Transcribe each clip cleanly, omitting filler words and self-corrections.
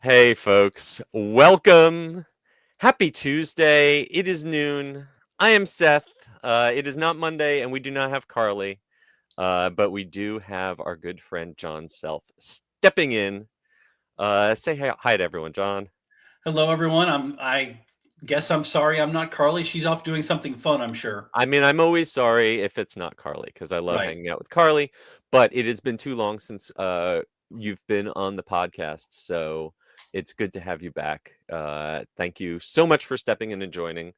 Hey, folks. Welcome. Happy Tuesday. It is noon. I am Seth. It is not Monday, and we do not have Carly, but we do have our good friend John Self stepping in. Say hi to everyone, John. Hello, everyone. I guess I'm sorry I'm not Carly. She's off doing something fun, I'm sure. I mean, I'm always sorry if it's not Carly because I love Right. hanging out with Carly, but it has been too long since you've been on the podcast, so it's good to have you back. Thank you so much for stepping in and joining.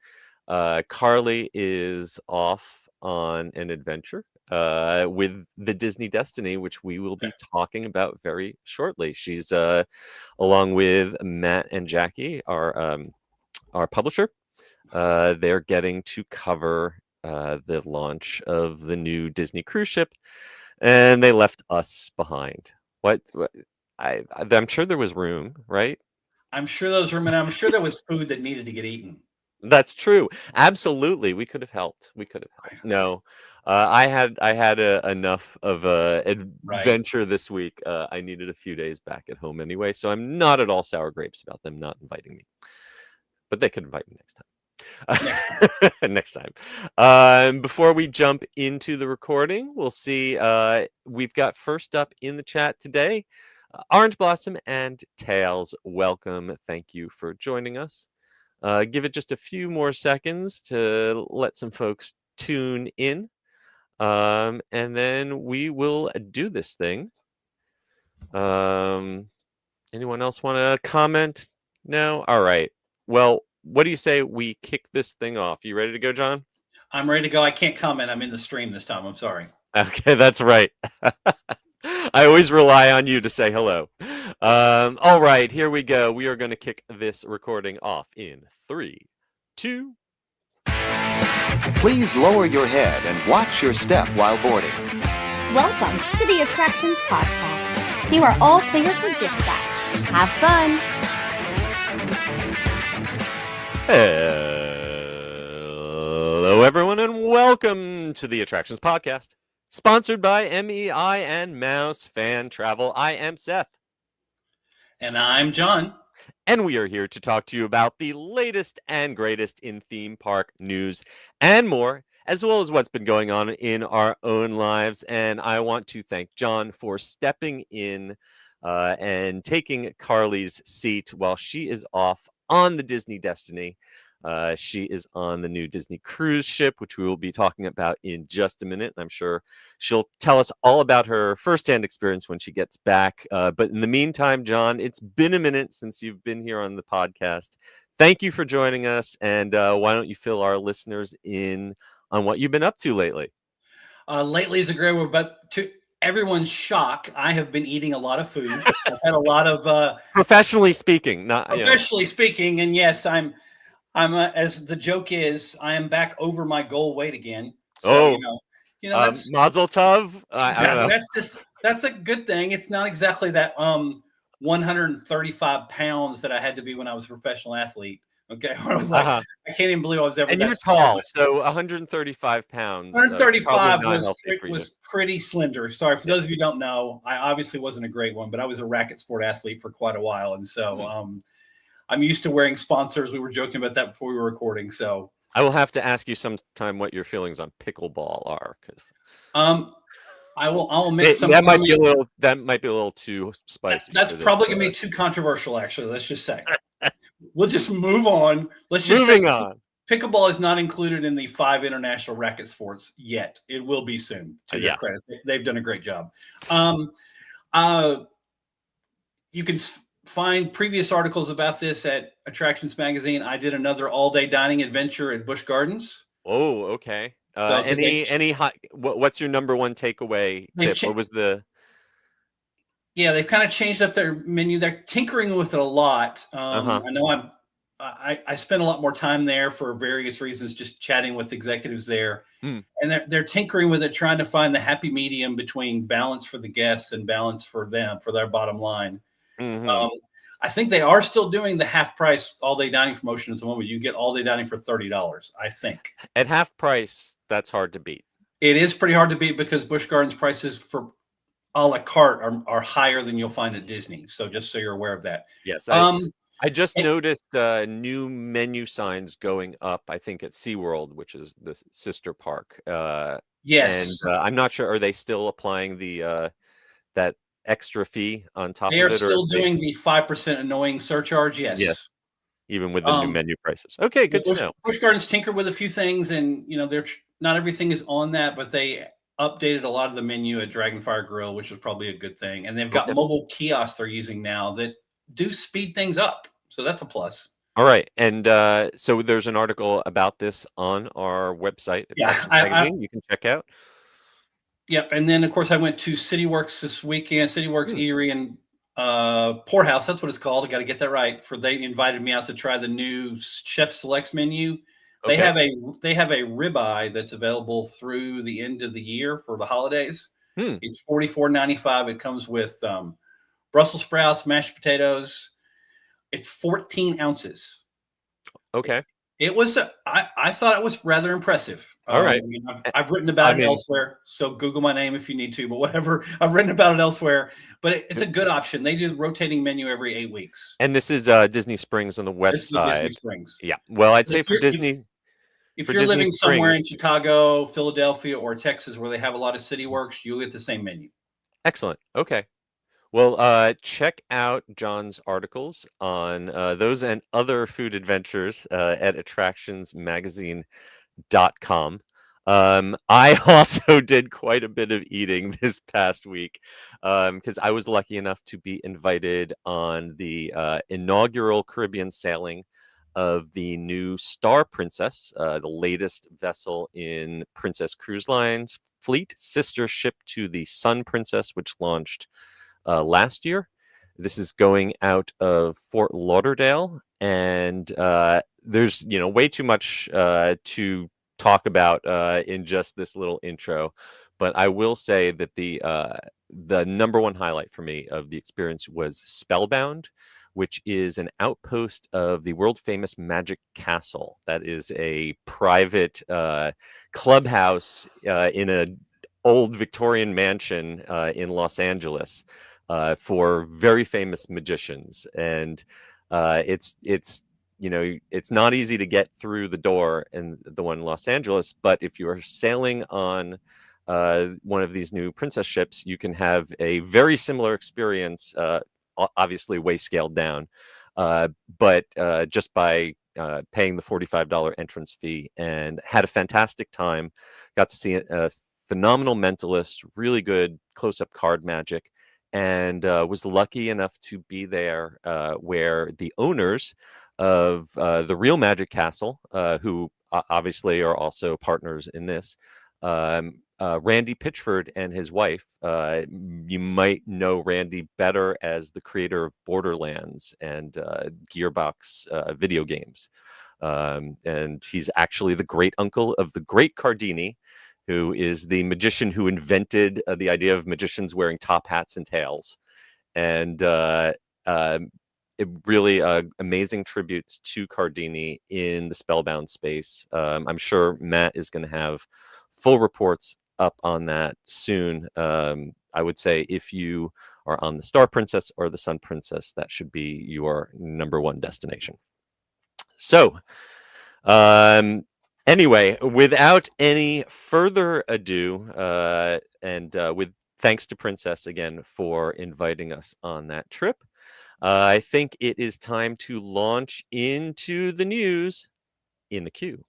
Carly is off on an adventure with the Disney Destiny, which we will be talking about very shortly. She's along with Matt and Jackie, our publisher. They're getting to cover the launch of the new Disney cruise ship, and they left us behind. What I'm sure there was room, right? I'm sure those were, and I'm sure there was food that needed to get eaten. That's true. Absolutely, we could have helped. We could have helped. No, I had enough of a Right. adventure this week. I needed a few days back at home anyway, so I'm not at all sour grapes about them not inviting me. But they could invite me next time. Next. Next time. Before we jump into the recording, we'll see. We've got first up in the chat today, Orange Blossom and Tails. Welcome. Thank you for joining us. Give it just a few more seconds to let some folks tune in. And then we will do this thing. Anyone else want to comment? No? All right. Well, what do you say we kick this thing off? You ready to go, John? I'm ready to go. I can't comment. I'm in the stream this time. I'm sorry. Okay, that's right. I always rely on you to say hello. All right, here we go. We are going to kick this recording off in 3, 2. Please lower your head and watch your step while boarding. Welcome to the Attractions Podcast. You are all clear for dispatch. Have fun. Hello, everyone, and welcome to the Attractions Podcast, sponsored by MEI and Mouse Fan Travel. I am Seth. And I'm John. And we are here to talk to you about the latest and greatest in theme park news and more, as well as what's been going on in our own lives. And I want to thank John for stepping in and taking Carly's seat while she is off on the Disney Destiny. She is on the new Disney cruise ship, which we will be talking about in just a minute. I'm sure she'll tell us all about her firsthand experience when she gets back. But in the meantime, John, it's been a minute since you've been here on the podcast. Thank you for joining us. And why don't you fill our listeners in on what you've been up to lately? Lately is a great word, but to everyone's shock, I have been eating a lot of food. I've had a lot of professionally speaking, not professionally speaking, and yes, I'm as the joke is, I am back over my goal weight again. So that's Mazel Tov. I don't know. That's a good thing. It's not exactly that 135 pounds that I had to be when I was a professional athlete. Okay, I was like, I can't even believe I was ever. And you're tall, so 135 pounds. 135 was pretty slender. Sorry, for those of you who don't know, I obviously wasn't a great one, but I was a racket sport athlete for quite a while, and so I'm used to wearing sponsors. We were joking about that before we were recording. So I will have to ask you sometime what your feelings on pickleball are, because I'll make some. That might be a little too spicy. That's probably gonna be too controversial. Actually, let's just say we'll just move on. Let's just moving on. Pickleball is not included in the 5 international racket sports yet. It will be soon. To their credit, they've done a great job. You can find previous articles about this at Attractions Magazine. I did another all-day dining adventure at Busch Gardens. Oh, okay. Any hot? What's your number one takeaway tip? What was the? Yeah, they've kind of changed up their menu. They're tinkering with it a lot. I know I spent a lot more time there for various reasons, just chatting with executives there, and they're tinkering with it, trying to find the happy medium between balance for the guests and balance for them, for their bottom line. I think they are still doing the half price all day dining promotion at the moment. You get all day dining for $30, I think. At half price, that's hard to beat. It is pretty hard to beat because Busch Gardens prices for a la carte are higher than you'll find at Disney. So just so you're aware of that. Yes, Um, I just and- noticed new menu signs going up, I think at SeaWorld, which is the sister park. And yes, I'm not sure, are they still applying the that extra fee on top they of are it, or still doing the 5% annoying surcharge. yeah, Yes. even with the new menu prices? Okay, good to know. Busch Gardens tinkered with a few things, and they're not everything is on that, but they updated a lot of the menu at Dragonfire Grill, which was probably a good thing. And they've got Okay. mobile kiosks they're using now that do speed things up, so that's a plus. All right, and so there's an article about this on our website, Yeah, Attractions Magazine. You can check out. Yep, and then of course I went to CityWorks this weekend. CityWorks Hmm. Eatery and Poorhouse, that's what it's called. I got to get that right. They invited me out to try the new Chef Selects menu. They Okay. have a ribeye that's available through the end of the year for the holidays. Hmm. It's $44.95. It comes with Brussels sprouts, mashed potatoes. It's 14 ounces. Okay. It was I thought it was rather impressive. All right. I've written I about it mean, elsewhere, so Google my name if you need to. But whatever, I've written about it elsewhere. But it's a good option. They do rotating menu every 8 weeks. and this is Disney Springs on the This west is Disney side. Springs. Yeah. Well, I'd But say for Disney, if for you're Disney living somewhere Springs, in Chicago, Philadelphia, or Texas where they have a lot of CityWorks, you'll get the same menu. excellent. Okay. Well, check out John's articles on those and other food adventures at attractionsmagazine.com. I also did quite a bit of eating this past week because I was lucky enough to be invited on the inaugural Caribbean sailing of the new Star Princess, the latest vessel in Princess Cruise Line's fleet, sister ship to the Sun Princess, which launched last year. This is going out of Fort Lauderdale, and there's way too much to talk about in just this little intro. But I will say that the number one highlight for me of the experience was Spellbound, which is an outpost of the world famous Magic Castle. That is a private clubhouse in a old Victorian mansion in Los Angeles for very famous magicians, and it's not easy to get through the door in the one in Los Angeles. But if you are sailing on one of these new princess ships, you can have a very similar experience, obviously way scaled down, but just by paying the $45 entrance fee, and had a fantastic time. Got to see a phenomenal mentalist, really good close-up card magic, and was lucky enough to be there where the owners of the real Magic Castle, who obviously are also partners in this, Randy Pitchford and his wife. You might know Randy better as the creator of Borderlands and Gearbox video games. And he's actually the great uncle of the great Cardini, who is the magician who invented the idea of magicians wearing top hats and tails. And it really amazing tributes to Cardini in the Spellbound space. I'm sure Matt is going to have full reports up on that soon. I would say if you are on the Star Princess or the Sun Princess, that should be your number one destination. So, anyway, without any further ado, and with thanks to Princess again for inviting us on that trip, I think it is time to launch into the news in the queue.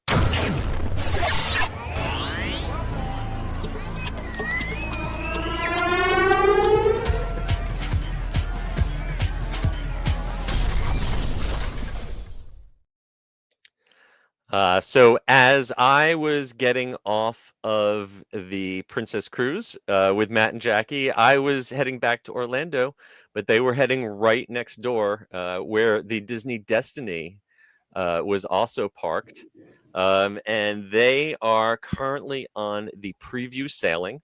So as I was getting off of the Princess Cruise with Matt and Jackie, I was heading back to Orlando, but they were heading right next door where the Disney Destiny was also parked. And they are currently on the preview sailing.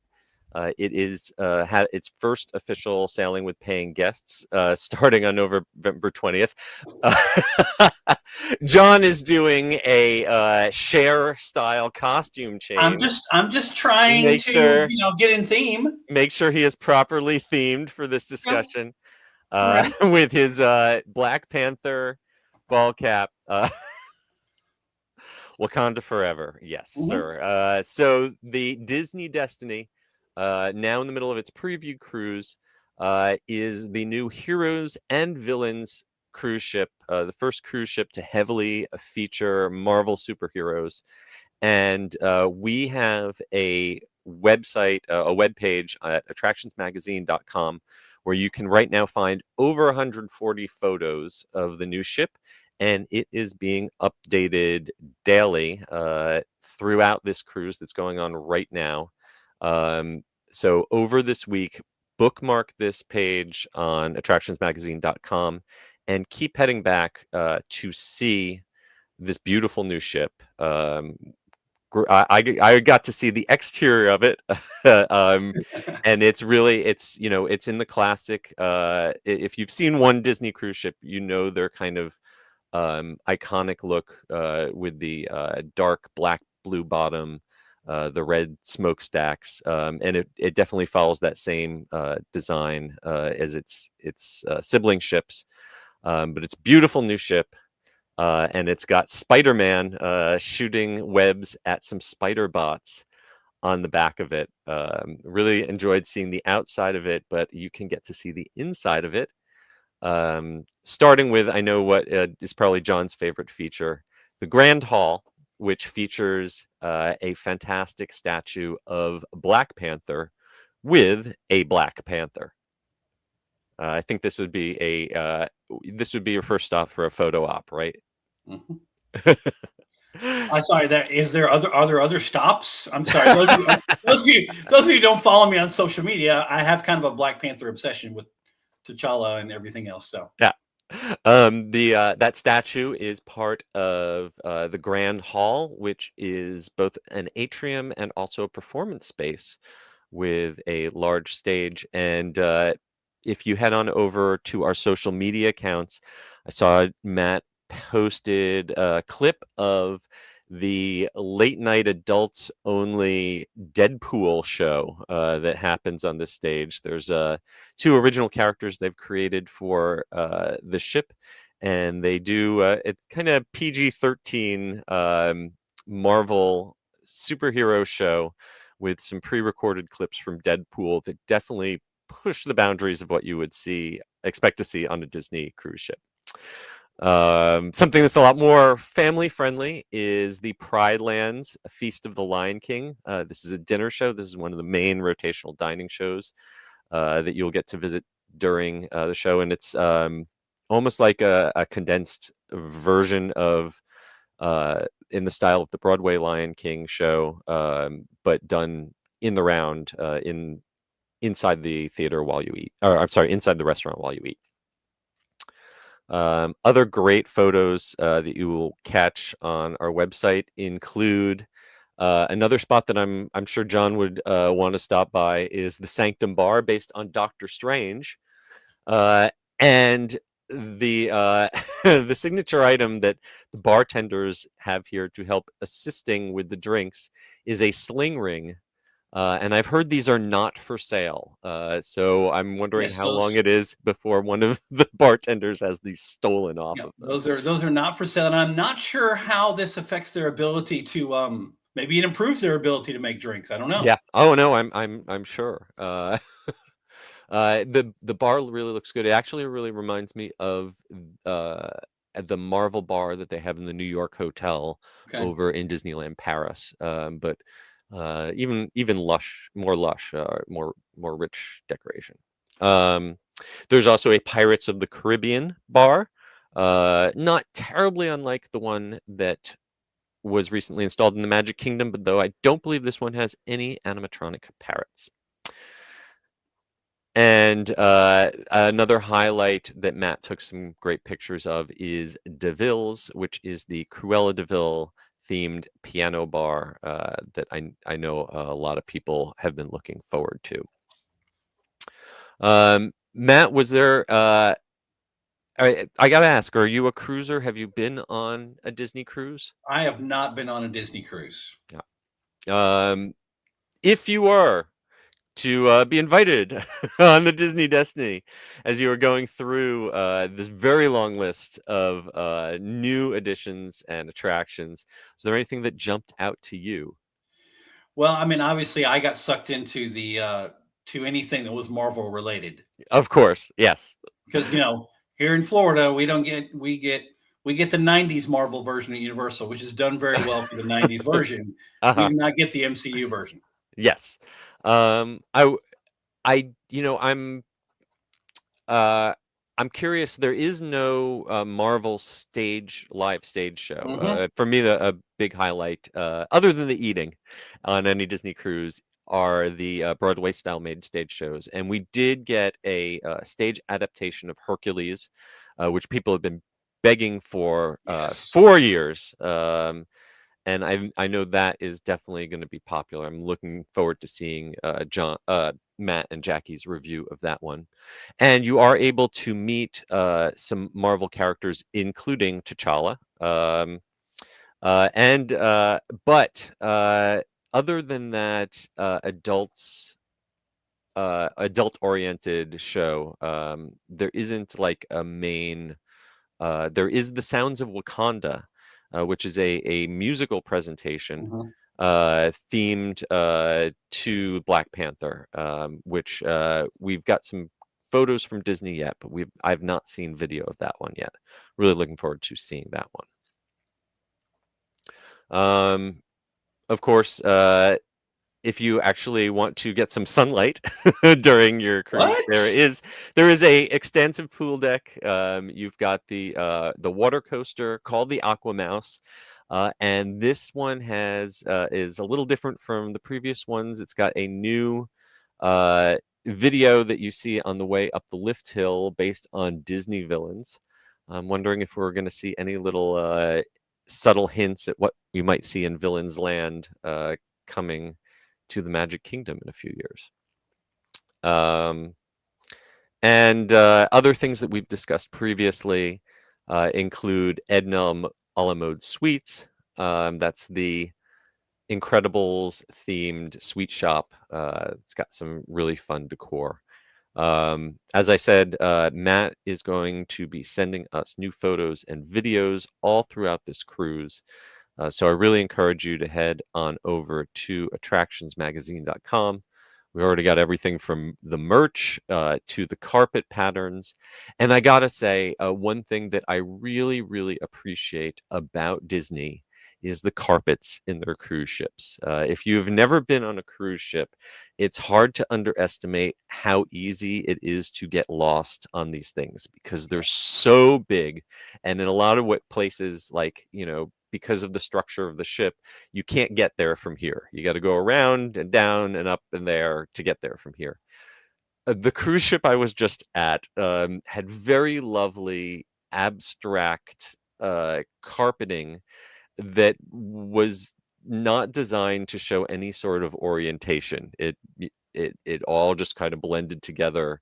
It is had its first official sailing with paying guests starting on November 20th. John is doing a Cher style costume change. I'm just trying Make to, sure get in theme. make sure he is properly themed for this discussion. All right. With his Black Panther ball cap. Wakanda forever. Yes, sir. So the Disney Destiny, now in the middle of its preview cruise, is the new Heroes and Villains cruise ship, the first cruise ship to heavily feature Marvel superheroes. And we have a website, a web page at attractionsmagazine.com where you can right now find over 140 photos of the new ship, and it is being updated daily throughout this cruise that's going on right now. So over this week, bookmark this page on attractionsmagazine.com and keep heading back to see this beautiful new ship. I got to see the exterior of it, and it's really it's in the classic. If you've seen one Disney cruise ship, they're kind of iconic look with the dark black blue bottom, the red smokestacks, and it definitely follows that same design as its sibling ships. But it's a beautiful new ship. And it's got Spider-Man shooting webs at some spider bots on the back of it. Really enjoyed seeing the outside of it, but you can get to see the inside of it. Starting with, I know what is probably John's favorite feature, the Grand Hall, which features a fantastic statue of Black Panther with a Black Panther. I think this would be your first stop for a photo op, right? I'm sorry. Are there other stops? I'm sorry. Those of you who don't follow me on social media, I have kind of a Black Panther obsession with T'Challa and everything else. So yeah, that statue is part of the Grand Hall, which is both an atrium and also a performance space with a large stage. And if you head on over to our social media accounts, I saw Matt posted a clip of the late night adults only Deadpool show that happens on this stage. There's two original characters they've created for the ship, and they do it's kind of PG-13 Marvel superhero show with some pre-recorded clips from Deadpool that definitely push the boundaries of what you would expect to see on a Disney cruise ship. Something that's a lot more family friendly is the Pride Lands Feast of the Lion King. This is a dinner show. This is one of the main rotational dining shows that you'll get to visit during the show, and it's almost like a condensed version of in the style of the Broadway Lion King show, but done in the round inside the theater while you eat, or I'm sorry, inside the restaurant while you eat. Other great photos that you will catch on our website include another spot that I'm sure John would want to stop by is the Sanctum Bar, based on Doctor Strange, and the the signature item that the bartenders have here to help assisting with the drinks is a sling ring. And I've heard these are not for sale. So I'm wondering how long it is before one of the bartenders has these stolen off of them. Those are not for sale, and I'm not sure how this affects their ability to maybe it improves their ability to make drinks. I don't know. Yeah. Oh no, I'm sure. The bar really looks good. It actually really reminds me of the Marvel bar that they have in the New York Hotel over in Disneyland Paris. But even more lush, more rich decoration. There's also a Pirates of the Caribbean bar, not terribly unlike the one that was recently installed in the Magic Kingdom, but though I don't believe this one has any animatronic parrots. And another highlight that Matt took some great pictures of is DeVille's, which is the Cruella de Vil themed piano bar that I know a lot of people have been looking forward to. Matt, was there? I gotta ask, are you a cruiser? Have you been on a Disney cruise? I have not been on a Disney cruise. If you were to be invited on the Disney Destiny as you were going through this very long list of new additions and attractions, is there anything that jumped out to you? Well, I mean, obviously, I got sucked into the to anything that was Marvel related Of course, yes. because here in Florida we get the '90s Marvel version of Universal, which is done very well for the '90s version. We Uh-huh. do not get the MCU version. Yes. I uh I'm curious. There is no Marvel live stage show. Hmm. For me, a big highlight, other than the eating on any Disney cruise, are the Broadway style made stage shows. And we did get a stage adaptation of Hercules, which people have been begging for Yes. 4 years. And I know that is definitely going to be popular. I'm looking forward to seeing Matt and Jackie's review of that one. And you are able to meet some Marvel characters, including T'Challa. But other than that, adult-oriented show, there isn't like a main. There is the Sounds of Wakanda, which is a musical presentation Mhm. themed to Black Panther, which we've got some photos from Disney yet, but I've not seen video of that one yet. Really looking forward to seeing that one. Of course, if you actually want to get some sunlight during your cruise, What? there is a extensive pool deck. You've got the water coaster called the Aqua Mouse, and this one is a little different from the previous ones. It's got a new video that you see on the way up the lift hill based on Disney villains. I'm wondering if we're going to see any little subtle hints at what you might see in Villains Land coming to the Magic Kingdom in a few years. And other things that we've discussed previously include Edna a la mode Suites. That's the Incredibles themed sweet shop. It's got some really fun decor. As I said, Matt is going to be sending us new photos and videos all throughout this cruise. So I really encourage you to head on over to attractionsmagazine.com. We already got everything from the merch to the carpet patterns. And I gotta say, one thing that I really, really appreciate about Disney is the carpets in their cruise ships. If you've never been on a cruise ship, it's hard to underestimate how easy it is to get lost on these things because they're so big. And in a lot of places, like, because of the structure of the ship, you can't get there from here. You got to go around and down and up and there to get there from here. The cruise ship I was just at had very lovely abstract carpeting that was not designed to show any sort of orientation. It all just kind of blended together.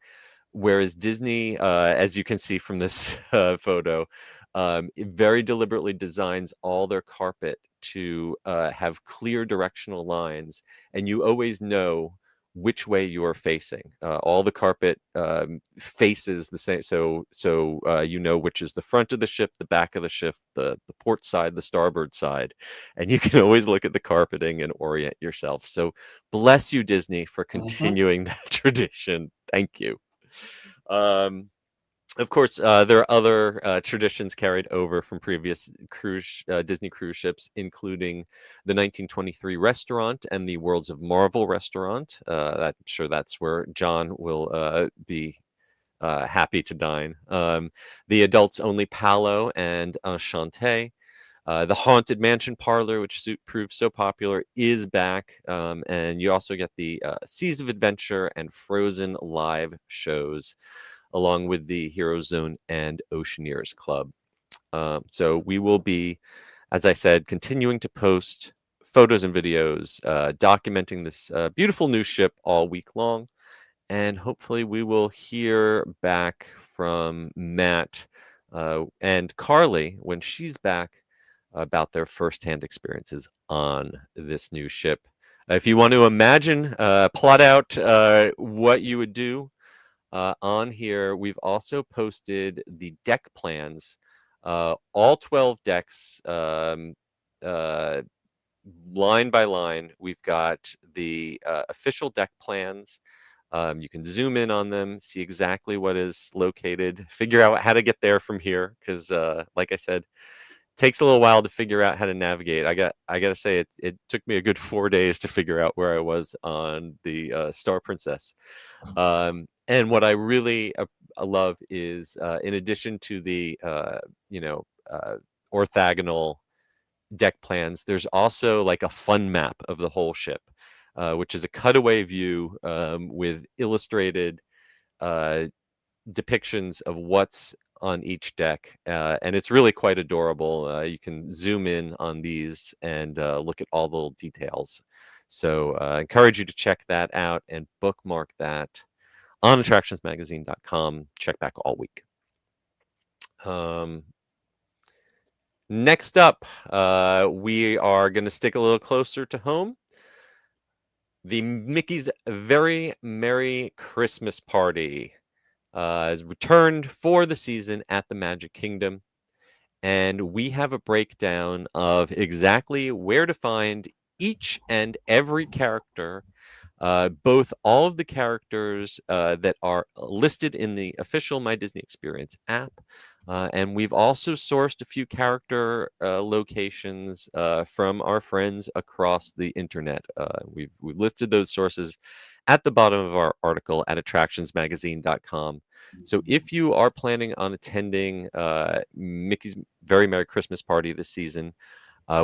Whereas Disney, as you can see from this photo, it very deliberately designs all their carpet to have clear directional lines, and you always know which way you are facing. All the carpet faces the same, so you know which is the front of the ship, the back of the ship, the port side, the starboard side, and you can always look at the carpeting and orient yourself. So bless you, Disney, for continuing that tradition. Thank you. Of course, there are other traditions carried over from previous Disney cruise ships, including the 1923 restaurant and the Worlds of Marvel restaurant. I'm sure that's where John will be happy to dine. The adults only Palo and Enchanté. The Haunted Mansion Parlor, which proved so popular, is back. And you also get the Seas of Adventure and Frozen live shows, along with the Hero Zone and Oceaneers Club. So we will be as I said, continuing to post photos and videos, documenting this beautiful new ship all week long. And hopefully we will hear back from Matt and Carly when she's back about their firsthand experiences on this new ship. If you want to imagine, plot out what you would do on here, we've also posted the deck plans, all 12 decks, uh, line by line. We've got the official deck plans. You can zoom in on them, see exactly what is located, figure out how to get there from here, because like I said, takes a little while to figure out how to navigate. I gotta say it took me a good 4 days to figure out where I was on the Star Princess. And what I really love is in addition to the orthogonal deck plans, there's also like a fun map of the whole ship, which is a cutaway view with illustrated depictions of what's on each deck, and it's really quite adorable. You can zoom in on these and look at all the little details. So I encourage you to check that out and bookmark that on attractionsmagazine.com. Check back all week. Next up, we are going to stick a little closer to home. The Mickey's Very Merry Christmas Party has returned for the season at the Magic Kingdom. And we have a breakdown of exactly where to find each and every character, both all of the characters that are listed in the official My Disney Experience app. And we've also sourced a few character locations from our friends across the internet. We've listed those sources at the bottom of our article at attractionsmagazine.com. So if you are planning on attending Mickey's Very Merry Christmas Party this season,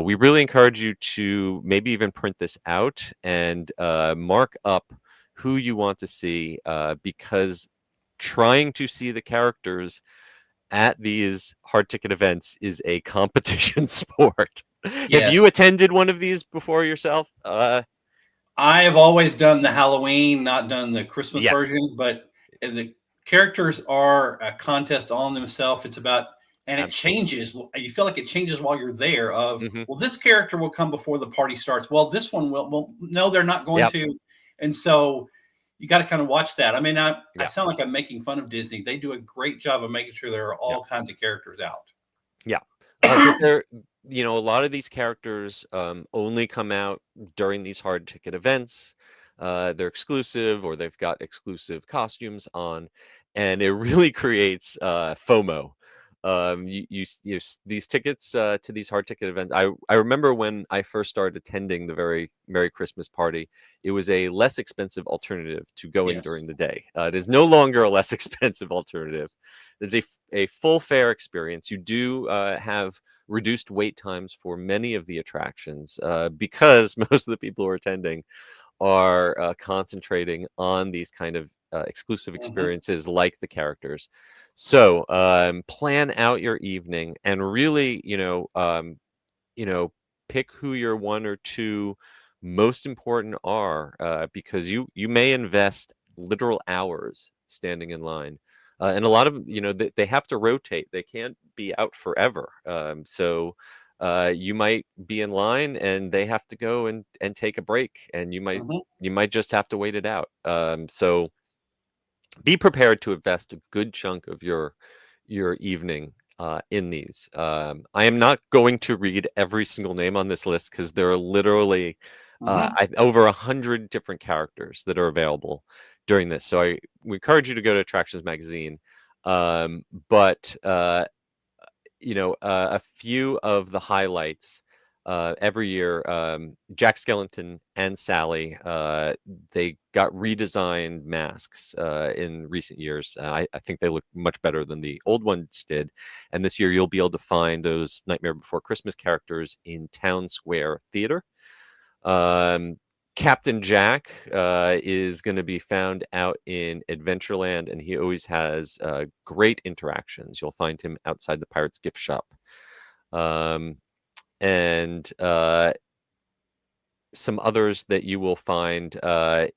we really encourage you to maybe even print this out and mark up who you want to see, because trying to see the characters at these hard ticket events is a competition sport. Have you Yes. attended one of these before yourself? I have always done the Halloween, not done the Christmas Yes. version, but the characters are a contest on themselves. It's about, and it Absolutely. changes. You feel like it changes while you're there. Of Mhm. well, this character will come before the party starts. Well, this one will. Well, no, they're not going Yep. to. And so you got to kind of watch that. I mean, I Yeah. sound like I'm making fun of Disney. They do a great job of making sure there are all kinds of characters out. Yeah. But they're, a lot of these characters only come out during these hard ticket events. They're exclusive, or they've got exclusive costumes on, and it really creates FOMO. These tickets to these hard ticket events. I remember when I first started attending the Very Merry Christmas Party, it was a less expensive alternative to going Yes. during the day. It is no longer a less expensive alternative. It's a full fare experience. You do have reduced wait times for many of the attractions because most of the people who are attending are concentrating on these kind of exclusive experiences like the characters. So plan out your evening and really, pick who your one or two most important are, because you may invest literal hours standing in line. And a lot of they have to rotate. They can't be out forever. So you might be in line and they have to go and take a break, and you might just have to wait it out. So be prepared to invest a good chunk of your evening in these. I am not going to read every single name on this list because there are literally over 100 different characters that are available during this. So we encourage you to go to Attractions Magazine. But a few of the highlights every year, Jack Skellington and Sally, they got redesigned masks in recent years. I think they look much better than the old ones did. And this year you'll be able to find those Nightmare Before Christmas characters in Town Square Theater. Captain Jack is going to be found out in Adventureland, and he always has great interactions. You'll find him outside the Pirates gift shop. and some others that you will find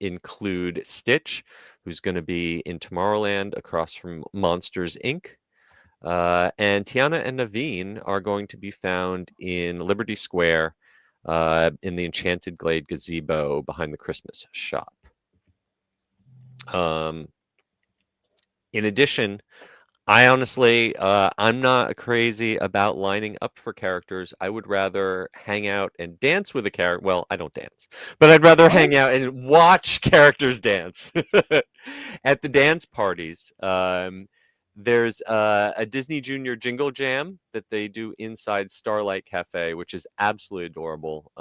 include Stitch, who's going to be in Tomorrowland across from Monsters Inc. And Tiana and Naveen are going to be found in Liberty Square in the Enchanted Glade gazebo behind the Christmas shop. In addition, I honestly, I'm not crazy about lining up for characters. I would rather hang out and dance with a character. Well, I don't dance, but I'd rather hang out and watch characters dance at the dance parties. There's a Disney Junior Jingle Jam that they do inside Starlight Cafe, which is absolutely adorable.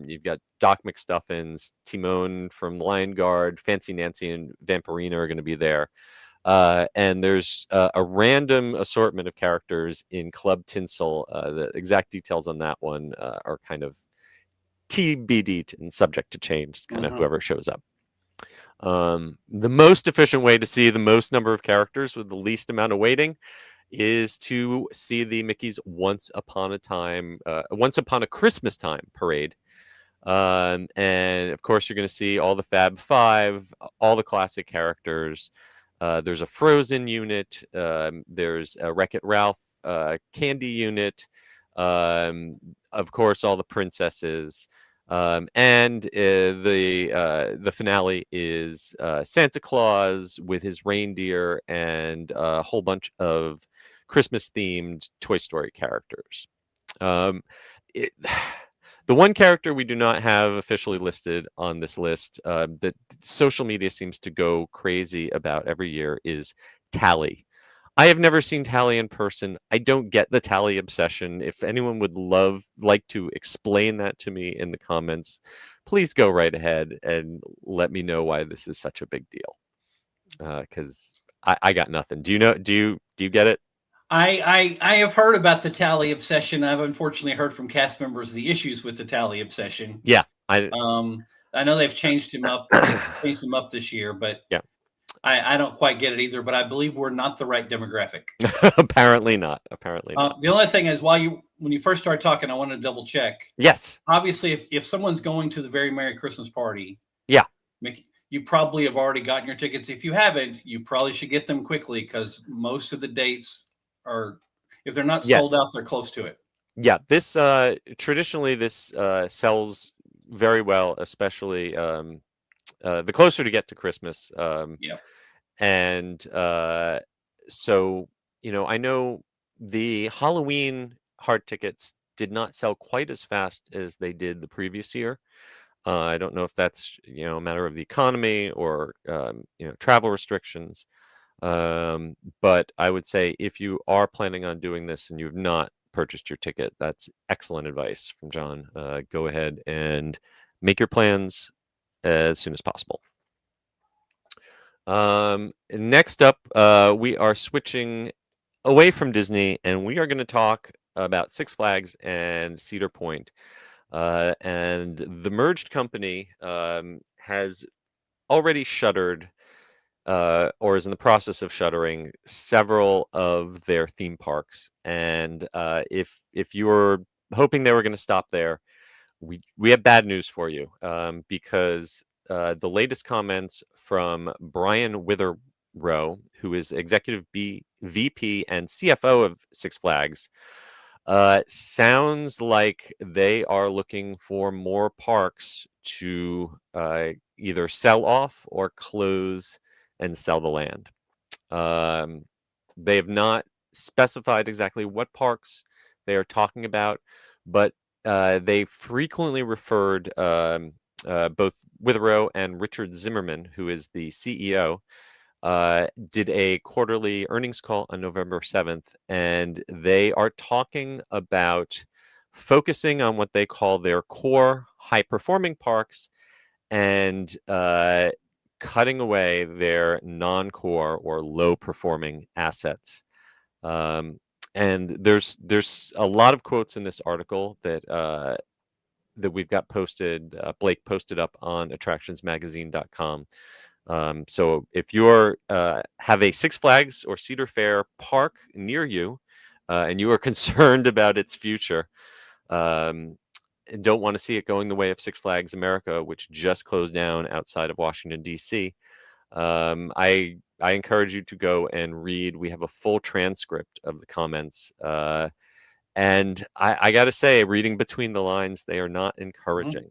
You've got Doc McStuffins, Timon from the Lion Guard, Fancy Nancy, and Vampirina are going to be there. And there's a random assortment of characters in Club Tinsel. The exact details on that one are kind of TBD and subject to change. It's kind of whoever shows up. The most efficient way to see the most number of characters with the least amount of waiting is to see the Mickey's Once Upon a Christmas Time parade. And of course, you're going to see all the Fab Five, all the classic characters. There's a Frozen unit. There's a Wreck-It Ralph candy unit. Of course, all the princesses. And the finale is Santa Claus with his reindeer and a whole bunch of Christmas-themed Toy Story characters. The one character we do not have officially listed on this list that social media seems to go crazy about every year is Tally. I have never seen Tally in person. I don't get the Tally obsession. If anyone would like to explain that to me in the comments, please go right ahead and let me know why this is such a big deal. Because I got nothing. Do you get it? I have heard about the Tally obsession. I've unfortunately heard from cast members the issues with the Tally obsession. Yeah, I know they've changed him up this year, but yeah, I don't quite get it either. But I believe we're not the right demographic. Apparently not. The only thing is, when you first started talking, I wanted to double check. Yes. Obviously, if someone's going to the Very Merry Christmas Party, yeah, you probably have already gotten your tickets. If you haven't, you probably should get them quickly because most of the dates are, if they're not sold out, they're close to it. Yeah, this traditionally this sells very well, especially the closer to get to Christmas. And so I know the Halloween hard tickets did not sell quite as fast as they did the previous year. I don't know if that's a matter of the economy or travel restrictions. But I would say if you are planning on doing this and you've not purchased your ticket, that's excellent advice from John. Go ahead and make your plans as soon as possible. Next up, we are switching away from Disney, and we are going to talk about Six Flags and Cedar Point. And the merged company has already shuttered or is in the process of shuttering several of their theme parks. And if you were hoping they were going to stop there, we have bad news for you because the latest comments from Brian Witherow, who is Executive VP and CFO of Six Flags, sounds like they are looking for more parks to either sell off or close and sell the land. They have not specified exactly what parks they are talking about, but they frequently referred both Witherow and Richard Zimmerman, who is the CEO, did a quarterly earnings call on November 7th, and they are talking about focusing on what they call their core high-performing parks and cutting away their non-core or low-performing assets. And there's a lot of quotes in this article that we've got posted. Blake posted up on attractionsmagazine.com. So if you have a Six Flags or Cedar Fair park near you, and you are concerned about its future, Um, and don't want to see it going the way of Six Flags America, which just closed down outside of Washington, D.C. I encourage you to go and read. We have a full transcript of the comments. And I got to say, reading between the lines, they are not encouraging.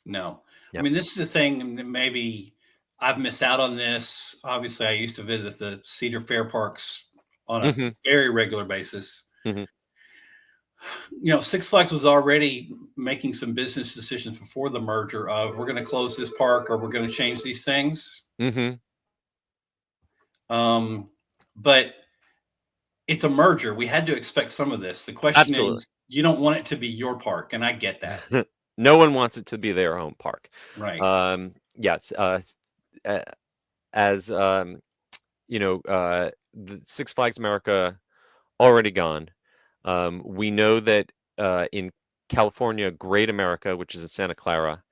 No. I Yep. mean, this is the thing, and maybe I've missed out on this. Obviously, I used to visit the Cedar Fair parks on a very regular basis. Mhm. You know, Six Flags was already making some business decisions before the merger of we're going to close this park or we're going to change these things. Mhm. But it's a merger. We had to expect some of this. The question Absolutely. is, you don't want it to be your park, and I get that. No one wants it to be their home park. Right. Yes. As you know, the Six Flags America already gone. We know that in California, Great America, which is in Santa Clara,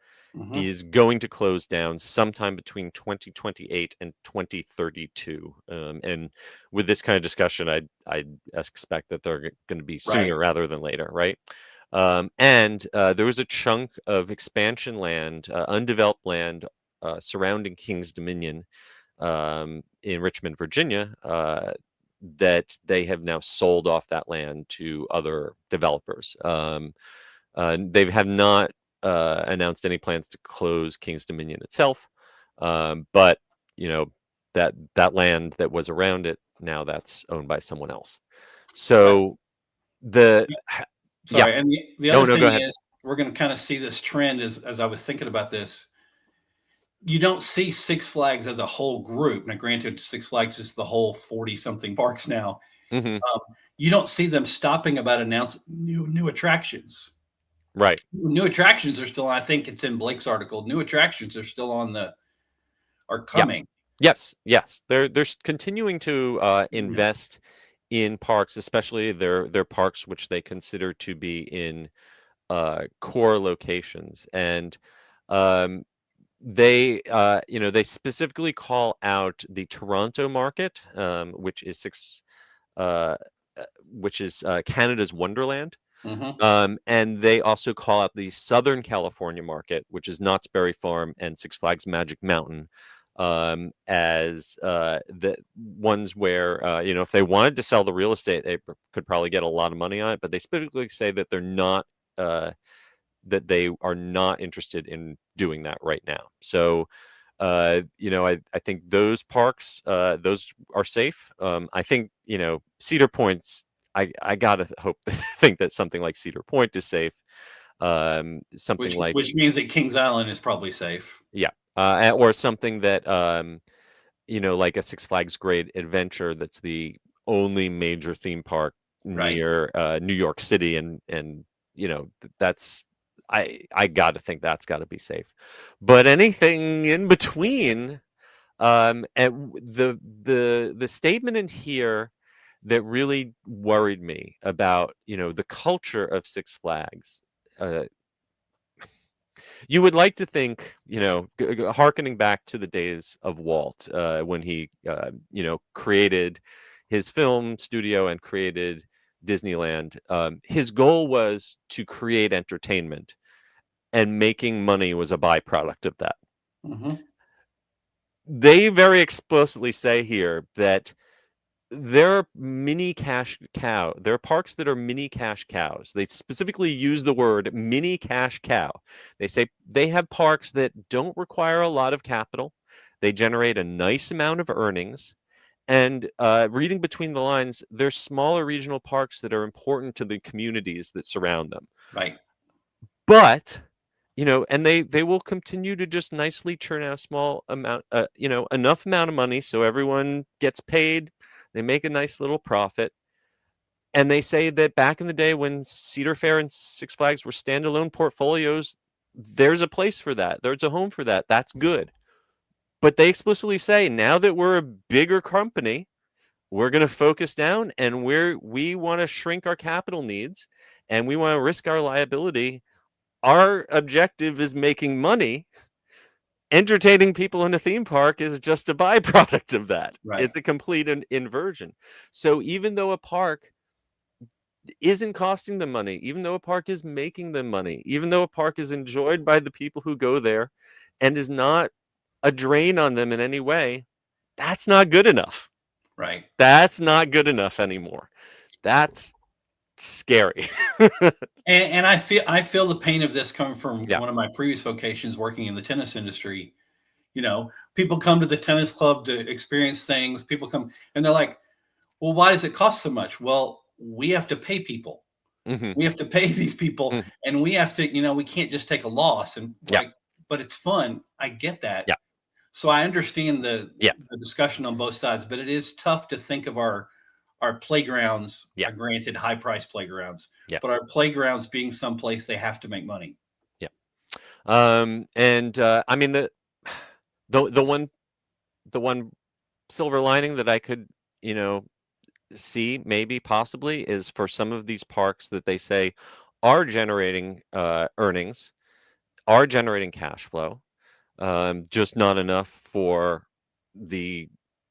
is going to close down sometime between 2028 and 2032. And with this kind of discussion, I expect that they're going to be sooner rather than later, right? And there was a chunk of expansion land, undeveloped land surrounding King's Dominion in Richmond, Virginia, that they have now sold off that land to other developers. They have not announced any plans to close King's Dominion itself, but you know that land that was around it, now that's owned by someone else. So the Sorry, and the other go thing ahead. is we're going to kind of see this trend as I was thinking about this. You don't see Six Flags as a whole group. Now, granted, Six Flags is the whole 40-something parks now. You don't see them stopping about announcing new attractions. Right. New attractions are still, I think it's in Blake's article, new attractions are still are coming. Yes. They're continuing to invest in parks, especially their parks which they consider to be in core locations. And they they specifically call out the Toronto market, which is Canada's Wonderland. And they also call out the Southern California market, which is Knott's Berry Farm and Six Flags Magic Mountain, as the ones where if they wanted to sell the real estate, they could probably get a lot of money on it. But they specifically say that they're not that they are not interested in doing that right now. So I think those parks, those are safe. I think Cedar Point's. I gotta think that something like Cedar Point is safe. Something which means that Kings Island is probably safe. Yeah, or something that like a Six Flags Great Adventure. That's the only major theme park near New York City, and that's. I got to think that's got to be safe, but anything in between, and the statement in here that really worried me about the culture of Six Flags. You would like to think, hearkening back to the days of Walt, when he created his film studio and created Disneyland. His goal was to create entertainment, and making money was a byproduct of that. They very explicitly say here that there are mini cash cow. There are parks that are mini cash cows. They specifically use the word mini cash cow. They say they have parks that don't require a lot of capital. They generate a nice amount of earnings. And reading between the lines, there's smaller regional parks that are important to the communities that surround them. Right. But and they will continue to just nicely churn out a small amount, enough amount of money so everyone gets paid. They make a nice little profit. And they say that back in the day when Cedar Fair and Six Flags were standalone portfolios, there's a place for that. There's a home for that. That's good. But they explicitly say now that we're a bigger company, we're going to focus down, and we want to shrink our capital needs, and we want to risk our liability. Our objective is making money. Entertaining people in a theme park is just a byproduct of that. It's a complete inversion. So even though a park isn't costing them money, even though a park is making them money, even though a park is enjoyed by the people who go there and is not a drain on them in any way, that's not good enough. Right. That's not good enough anymore. That's scary. And I feel the pain of this coming from Yeah. one of my previous vocations working in the tennis industry. People come to the tennis club to experience things. People come and they're like, well, why does it cost so much? Well, we have to pay people. Mhm. We have to pay these people, Mm. and we have to, we can't just take a loss. And Yeah. but it's fun. I get that. Yeah. So I understand the Yeah. discussion on both sides, but it is tough to think of our playgrounds, Yeah. granted high price playgrounds, Yeah. but our playgrounds being someplace they have to make money. Yeah. And I mean the one silver lining that I could, see maybe possibly is for some of these parks that they say are generating earnings, are generating cash flow, just not enough for the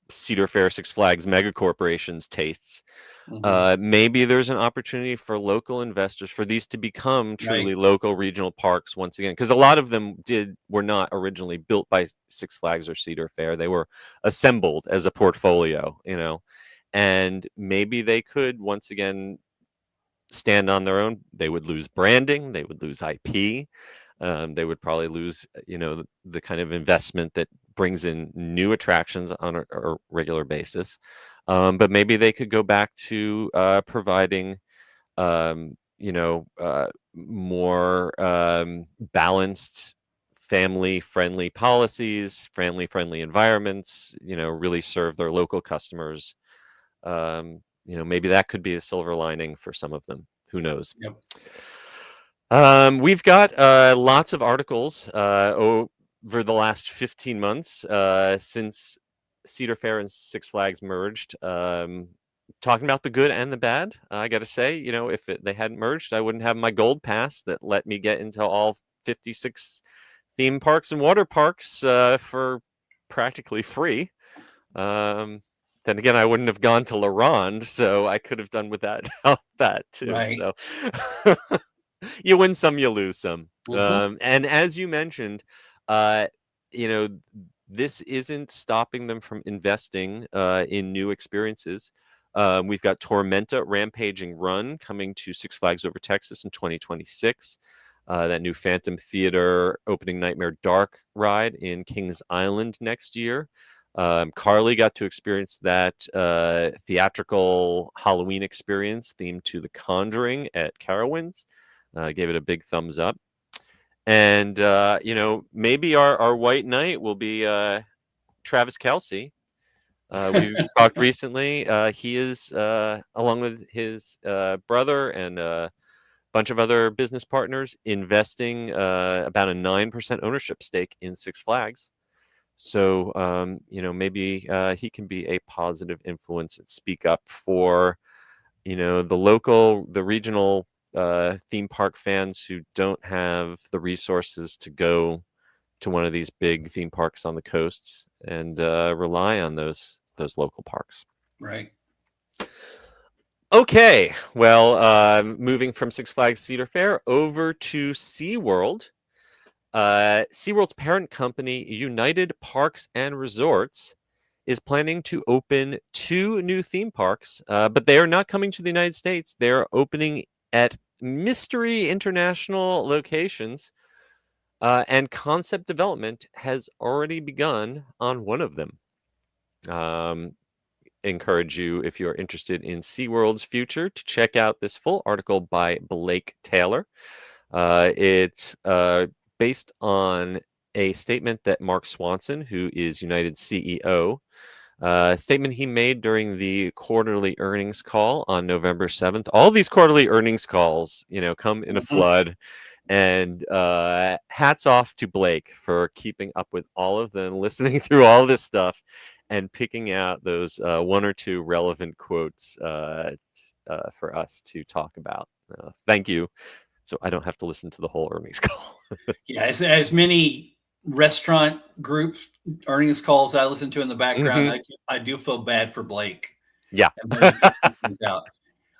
Cedar Fair, Six Flags mega corporations tastes. Maybe there's an opportunity for local investors for these to become truly Right. local regional parks once again, because a lot of them were not originally built by Six Flags or Cedar Fair. They were assembled as a portfolio, and maybe they could once again stand on their own. They would lose branding, they would lose IP, they would probably lose, the kind of investment that brings in new attractions on a regular basis. But maybe they could go back to providing, more balanced, family-friendly policies, family-friendly environments. Really serve their local customers. Maybe that could be a silver lining for some of them. Who knows? Yep. We've got lots of articles over the last 15 months since Cedar Fair and Six Flags merged, talking about the good and the bad. I got to say, if they hadn't merged, I wouldn't have my gold pass that let me get into all 56 theme parks and water parks for practically free. Then again, I wouldn't have gone to La Ronde, so I could have done without that too. Right. So you win some, you lose some. Mhm. And as you mentioned, this isn't stopping them from investing in new experiences. We've got Tormenta Rampaging Run coming to Six Flags Over Texas in 2026. That new Phantom Theater Opening Nightmare Dark ride in Kings Island next year. Carly got to experience that theatrical Halloween experience themed to The Conjuring at Carowinds. Gave it a big thumbs up. And, maybe our white knight will be Travis Kelce. We talked recently. He is, along with his brother and a bunch of other business partners, investing about a 9% ownership stake in Six Flags. So, maybe he can be a positive influence and speak up for, the regional theme park fans who don't have the resources to go to one of these big theme parks on the coasts and rely on those local parks. Right. Okay, well, moving from Six Flags Cedar Fair over to SeaWorld. SeaWorld's parent company, United Parks and Resorts, is planning to open 2 new theme parks, but they are not coming to the United States. They're opening at mystery international locations, and concept development has already begun on one of them. Encourage you, if you're interested in SeaWorld's future, to check out this full article by Blake Taylor. It's based on a statement that Mark Swanson, who is United's CEO, statement he made during the quarterly earnings call on November 7th. All these quarterly earnings calls, come in a flood. And hats off to Blake for keeping up with all of them, listening through all this stuff, and picking out those 1 or 2 relevant quotes for us to talk about. Thank you. So I don't have to listen to the whole earnings call. Yeah, as many restaurant groups earnings calls I listen to in the background, I do feel bad for Blake. Yeah. And when he puts these things out.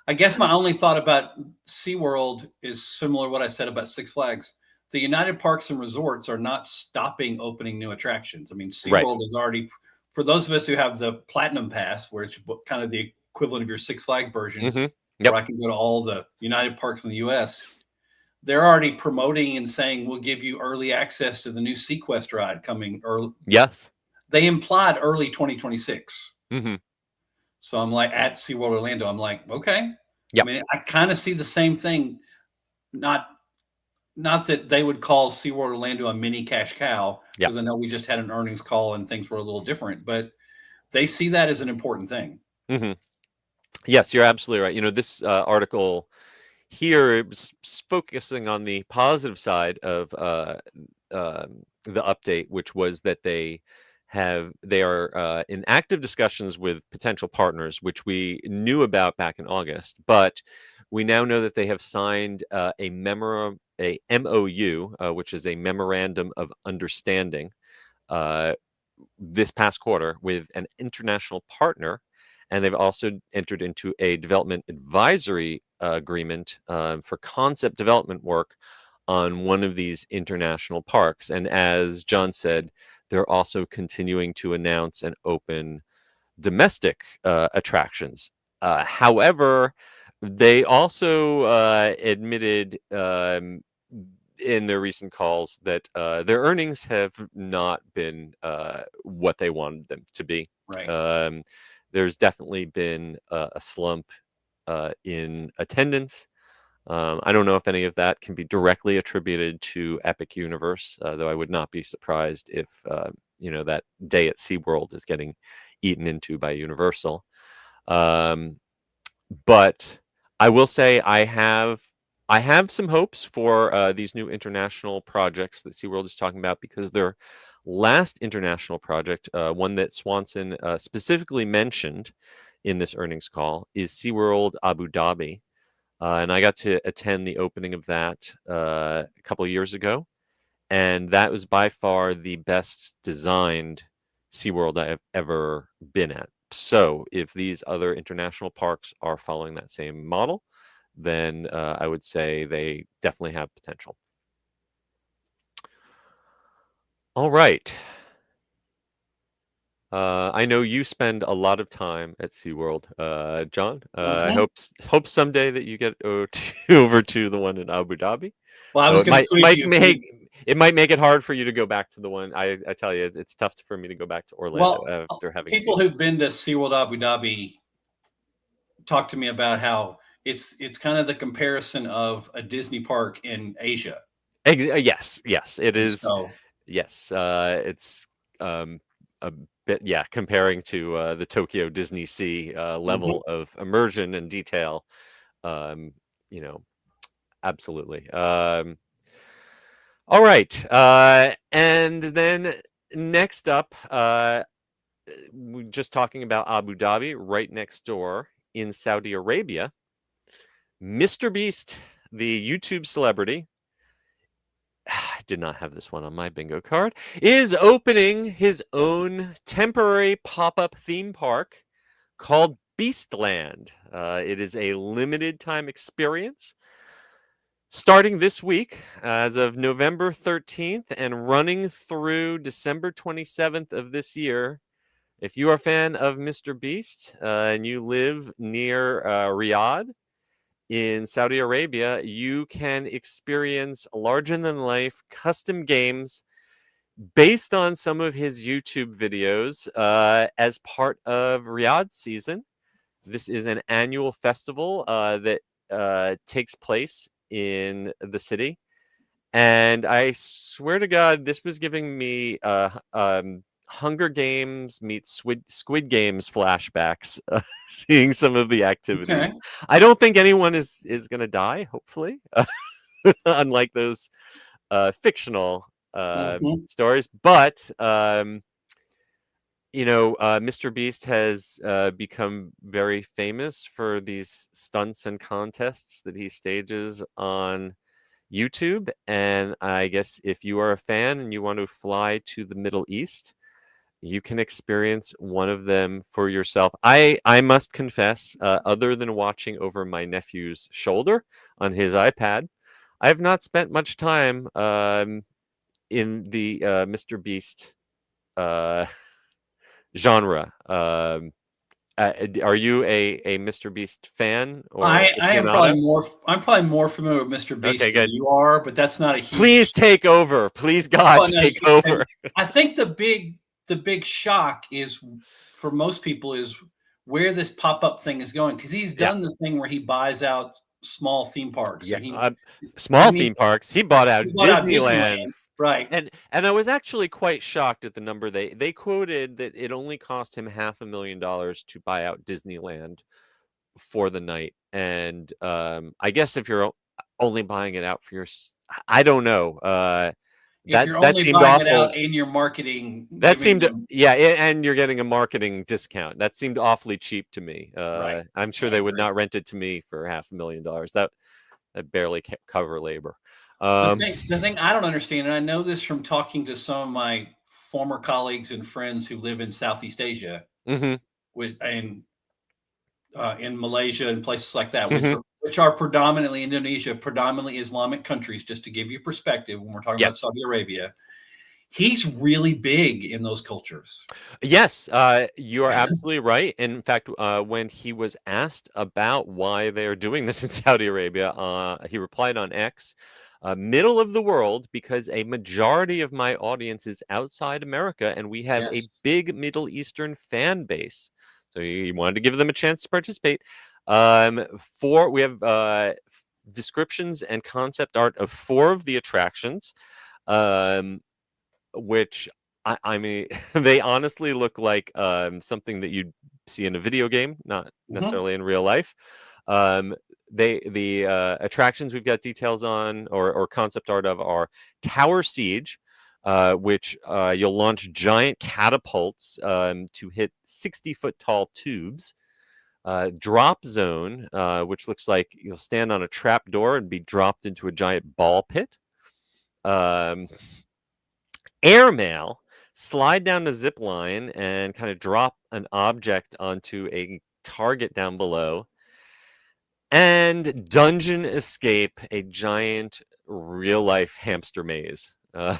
I guess my only thought about SeaWorld is similar to what I said about Six Flags. The United Parks and Resorts are not stopping opening new attractions. I mean, Right. SeaWorld is already, for those of us who have the Platinum Pass, which is kind of the equivalent of your Six Flag version, Mm-hmm. where Yep. I can go to all the United Parks in the US, they're already promoting and saying, we'll give you early access to the new Sequest ride coming early. Yes. They implied early 2026. Mm-hmm. So I'm like, at SeaWorld Orlando, I'm like, okay. I Yep. mean, I kind of see the same thing. Not that they would call SeaWorld Orlando a mini cash cow, Yep. because I know we just had an earnings call and things were a little different, but they see that as an important thing. Mm-hmm. Yes, you're absolutely right. You know, this article here is focusing on the positive side of the update, which was that they are in active discussions with potential partners, which we knew about back in August, but we now know that they have signed a MOU, which is a memorandum of understanding, uh, this past quarter with an international partner, and they've also entered into a development advisory agreement for concept development work on one of these international parks. And as John said, they're also continuing to announce and open domestic attractions. However, they also admitted in their recent calls that their earnings have not been what they wanted them to be. Right. There's definitely been a slump in attendance. I don't know if any of that can be directly attributed to Epic Universe, though I would not be surprised if that day at SeaWorld is getting eaten into by Universal. But I will say I have some hopes for these new international projects that SeaWorld is talking about, because their last international project, one that Swanson specifically mentioned in this earnings call, is SeaWorld Abu Dhabi. And I got to attend the opening of that a couple of years ago. And that was by far the best designed SeaWorld I have ever been at. So if these other international parks are following that same model, then I would say they definitely have potential. All right. I know you spend a lot of time at SeaWorld, John. I hope someday that you get over to the one in Abu Dhabi. Well, I was going to quiz you. It might make it hard for you to go back to the one. I tell you, it's tough for me to go back to Orlando after having people seen who've been to SeaWorld Abu Dhabi talk to me about how it's kind of the comparison of a Disney park in Asia. Yes, it is. So, yes, it's a bit, comparing to the Tokyo Disney Sea level of immersion and detail. Absolutely. All right, and then next up, we're just talking about Abu Dhabi, right next door in Saudi Arabia. Mr. Beast, the YouTube celebrity, I did not have this one on my bingo card, is opening his own temporary pop-up theme park called Beastland. It is a limited time experience starting this week as of November 13th and running through December 27th of this year. If you are a fan of Mr. Beast and you live near Riyadh in Saudi Arabia, you can experience larger-than-life custom games based on some of his YouTube videos as part of Riyadh season. This is an annual festival that takes place in the city. And I swear to God, this was giving me Hunger Games meets Squid Games flashbacks, seeing some of the activities. okay. I don't think anyone is going to die, hopefully, unlike those fictional stories. But, Mr. Beast has become very famous for these stunts and contests that he stages on YouTube. And I guess if you are a fan and you want to fly to the Middle East, you can experience one of them for yourself. I must confess, other than watching over my nephew's shoulder on his iPad, I have not spent much time in the Mr. Beast uh, genre. Are you a Mr. Beast fan or I am aficionado? I'm probably more familiar with Mr. Okay, Beast than good. you are, but that's not a Please huge. take over. Please, God, Oh, no, take and over. I think the big shock is for most people is where this pop-up thing is going, because he's Yeah. done the thing where he buys out small theme parks. So Yeah, he small didn't theme parks. He bought out he bought out Disneyland, Disneyland, right? and I was actually quite shocked at the number they quoted that it only cost him $500,000 to buy out Disneyland for the night. And I guess if you're only buying it out for I don't know. If That you're that only seemed buying it awful. out and you're marketing, That giving seemed, them yeah, and you're getting a marketing discount. That seemed awfully cheap to me. right. I'm sure I they would agree. not rent it to me for $500,000. That barely cover labor. The thing I don't understand, and I know this from talking to some of my former colleagues and friends who live in Southeast Asia, hmm and in Malaysia and places like that, hmm which are predominantly Indonesia, predominantly Islamic countries. Just to give you perspective, when we're talking Yeah. about Saudi Arabia, he's really big in those cultures. Yes, you are absolutely right. In fact, when he was asked about why they're doing this in Saudi Arabia, he replied on X, middle of the world, because a majority of my audience is outside America, and we have a Yes. big Middle Eastern fan base. So he wanted to give them a chance to participate. We have descriptions and concept art of 4 of the attractions. Which I mean, they honestly look like something that you'd see in a video game, not Mhm. necessarily in real life. Um, the attractions we've got details on or concept art of are Tower Siege, which you'll launch giant catapults to hit 60-foot tall tubes. Drop Zone, which looks like you'll stand on a trap door and be dropped into a giant ball pit. Um, Airmail, slide down the zip line and kind of drop an object onto a target down below. And Dungeon Escape, a giant real life hamster maze. Yeah.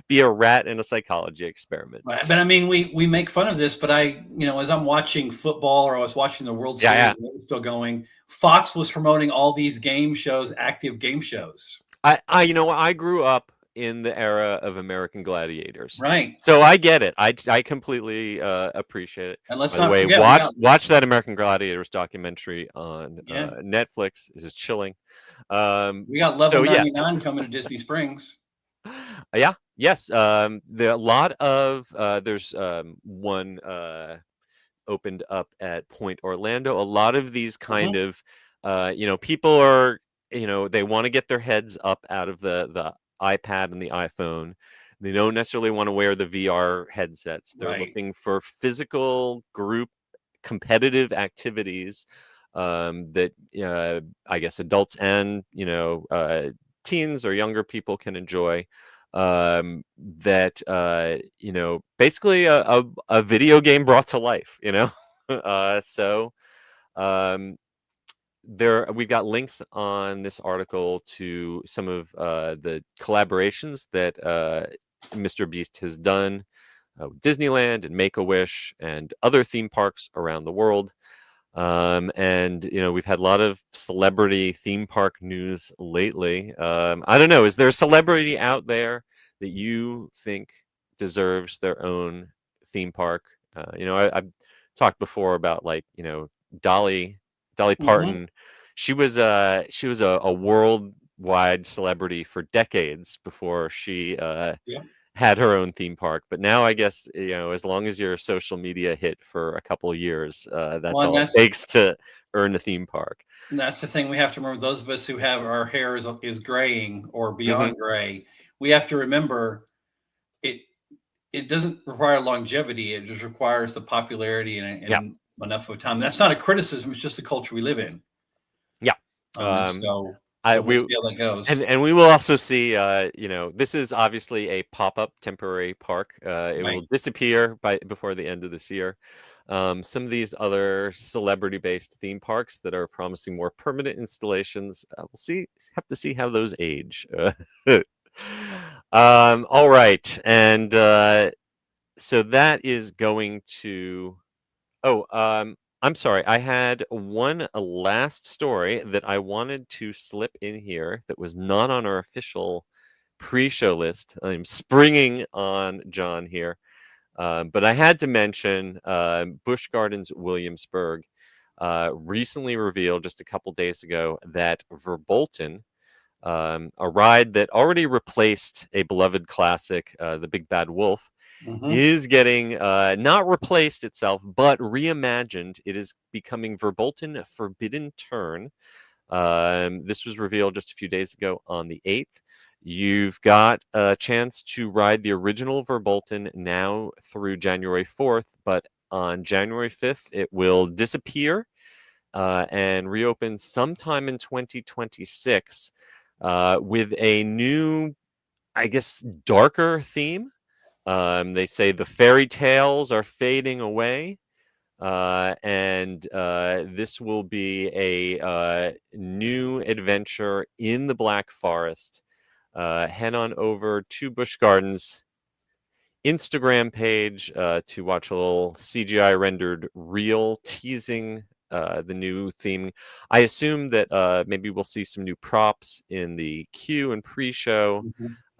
Be a rat in a psychology experiment. Right. But I mean, we make fun of this, but as I'm watching football or I was watching the World Yeah, Series, yeah. and it was still going, Fox was promoting all these game shows, active game shows. I grew up in the era of American Gladiators. Right. So I get it. I completely appreciate it. And let's By the not way, forget, watch that American Gladiators documentary on yeah, Netflix. This is chilling. we got Level So yeah, 99 coming to Disney Springs. yeah, yes. There are a lot of there's one opened up at Point Orlando. A lot of these kind Mhm. of people are they want to get their heads up out of the iPad and the iPhone. They don't necessarily want to wear the VR headsets. They're Right. looking for physical group competitive activities that I guess adults and teens or younger people can enjoy. That basically a video game brought to life. So um, we've got links on this article to some of the collaborations that Mr. Beast has done with Disneyland and Make-A-Wish and other theme parks around the world. And we've had a lot of celebrity theme park news lately. I don't know, is there a celebrity out there that you think deserves their own theme park? I've talked before about Dolly Mhm. Parton. She was a worldwide celebrity for decades before she Yeah. had her own theme park. But now I guess as long as your social media hit for a couple of years, that's Well, and all it takes to earn a theme park. that's the thing we have to remember. Those of us who have our hair is graying or hmm beyond gray, we have to remember it. It doesn't require longevity. It just requires the popularity Yeah, and enough of time. That's not a criticism. It's just the culture we live in. yeah. And Um, so So we'll see how that goes. And we will also see, this is obviously a pop-up temporary park. It Right. will disappear before the end of this year. Some of these other celebrity-based theme parks that are promising more permanent installations, we'll have to see how those age. All right, and so that is going to. Oh, I'm sorry. I had one last story that I wanted to slip in here that was not on our official pre-show list. I'm springing on John here, but I had to mention Busch Gardens Williamsburg recently revealed just a couple days ago that Verbolten, a ride that already replaced a beloved classic, The Big Bad Wolf, is getting not replaced itself, but reimagined. It is becoming Verbolten Forbidden Turn. This was revealed just a few days ago on the 8th. You've got a chance to ride the original Verbolten now through January 4th, but on January 5th, it will disappear and reopen sometime in 2026 with a new, I guess, darker theme. They say the fairy tales are fading away, and this will be a new adventure in the Black Forest. Head on over to Busch Gardens Instagram page to watch a little CGI rendered reel teasing the new theme. I assume that maybe we'll see some new props in the queue and pre-show.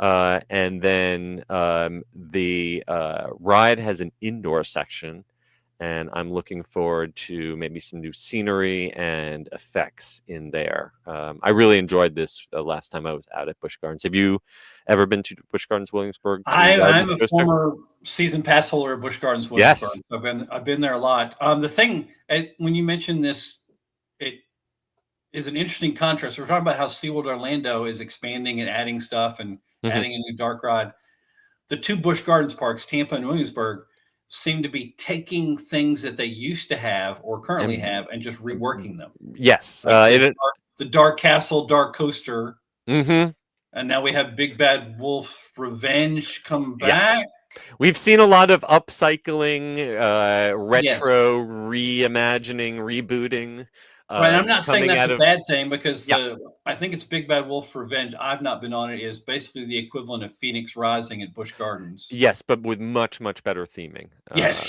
And then the ride has an indoor section, and I'm looking forward to maybe some new scenery and effects in there. I really enjoyed this last time I was out at Busch Gardens. Have you ever been to Busch Gardens Williamsburg? I'm a former season pass holder at Busch Gardens Williamsburg. Yes. I've been there a lot. The thing when you mentioned this, it is an interesting contrast. We're talking about how SeaWorld Orlando is expanding and adding stuff and adding a new dark ride. The two Busch Gardens parks, Tampa and Williamsburg, seem to be taking things that they used to have or currently have and just reworking them. Yes. Like the Dark Castle, Dark Coaster. Mm-hmm. And now we have Big Bad Wolf Revenge come back. Yeah. We've seen a lot of upcycling, retro reimagining, rebooting. Right, I'm not saying that's a bad thing because I think it's Big Bad Wolf Revenge. I've not been on it. Is basically the equivalent of Phoenix Rising at Busch Gardens. Yes, but with much better theming. Yes.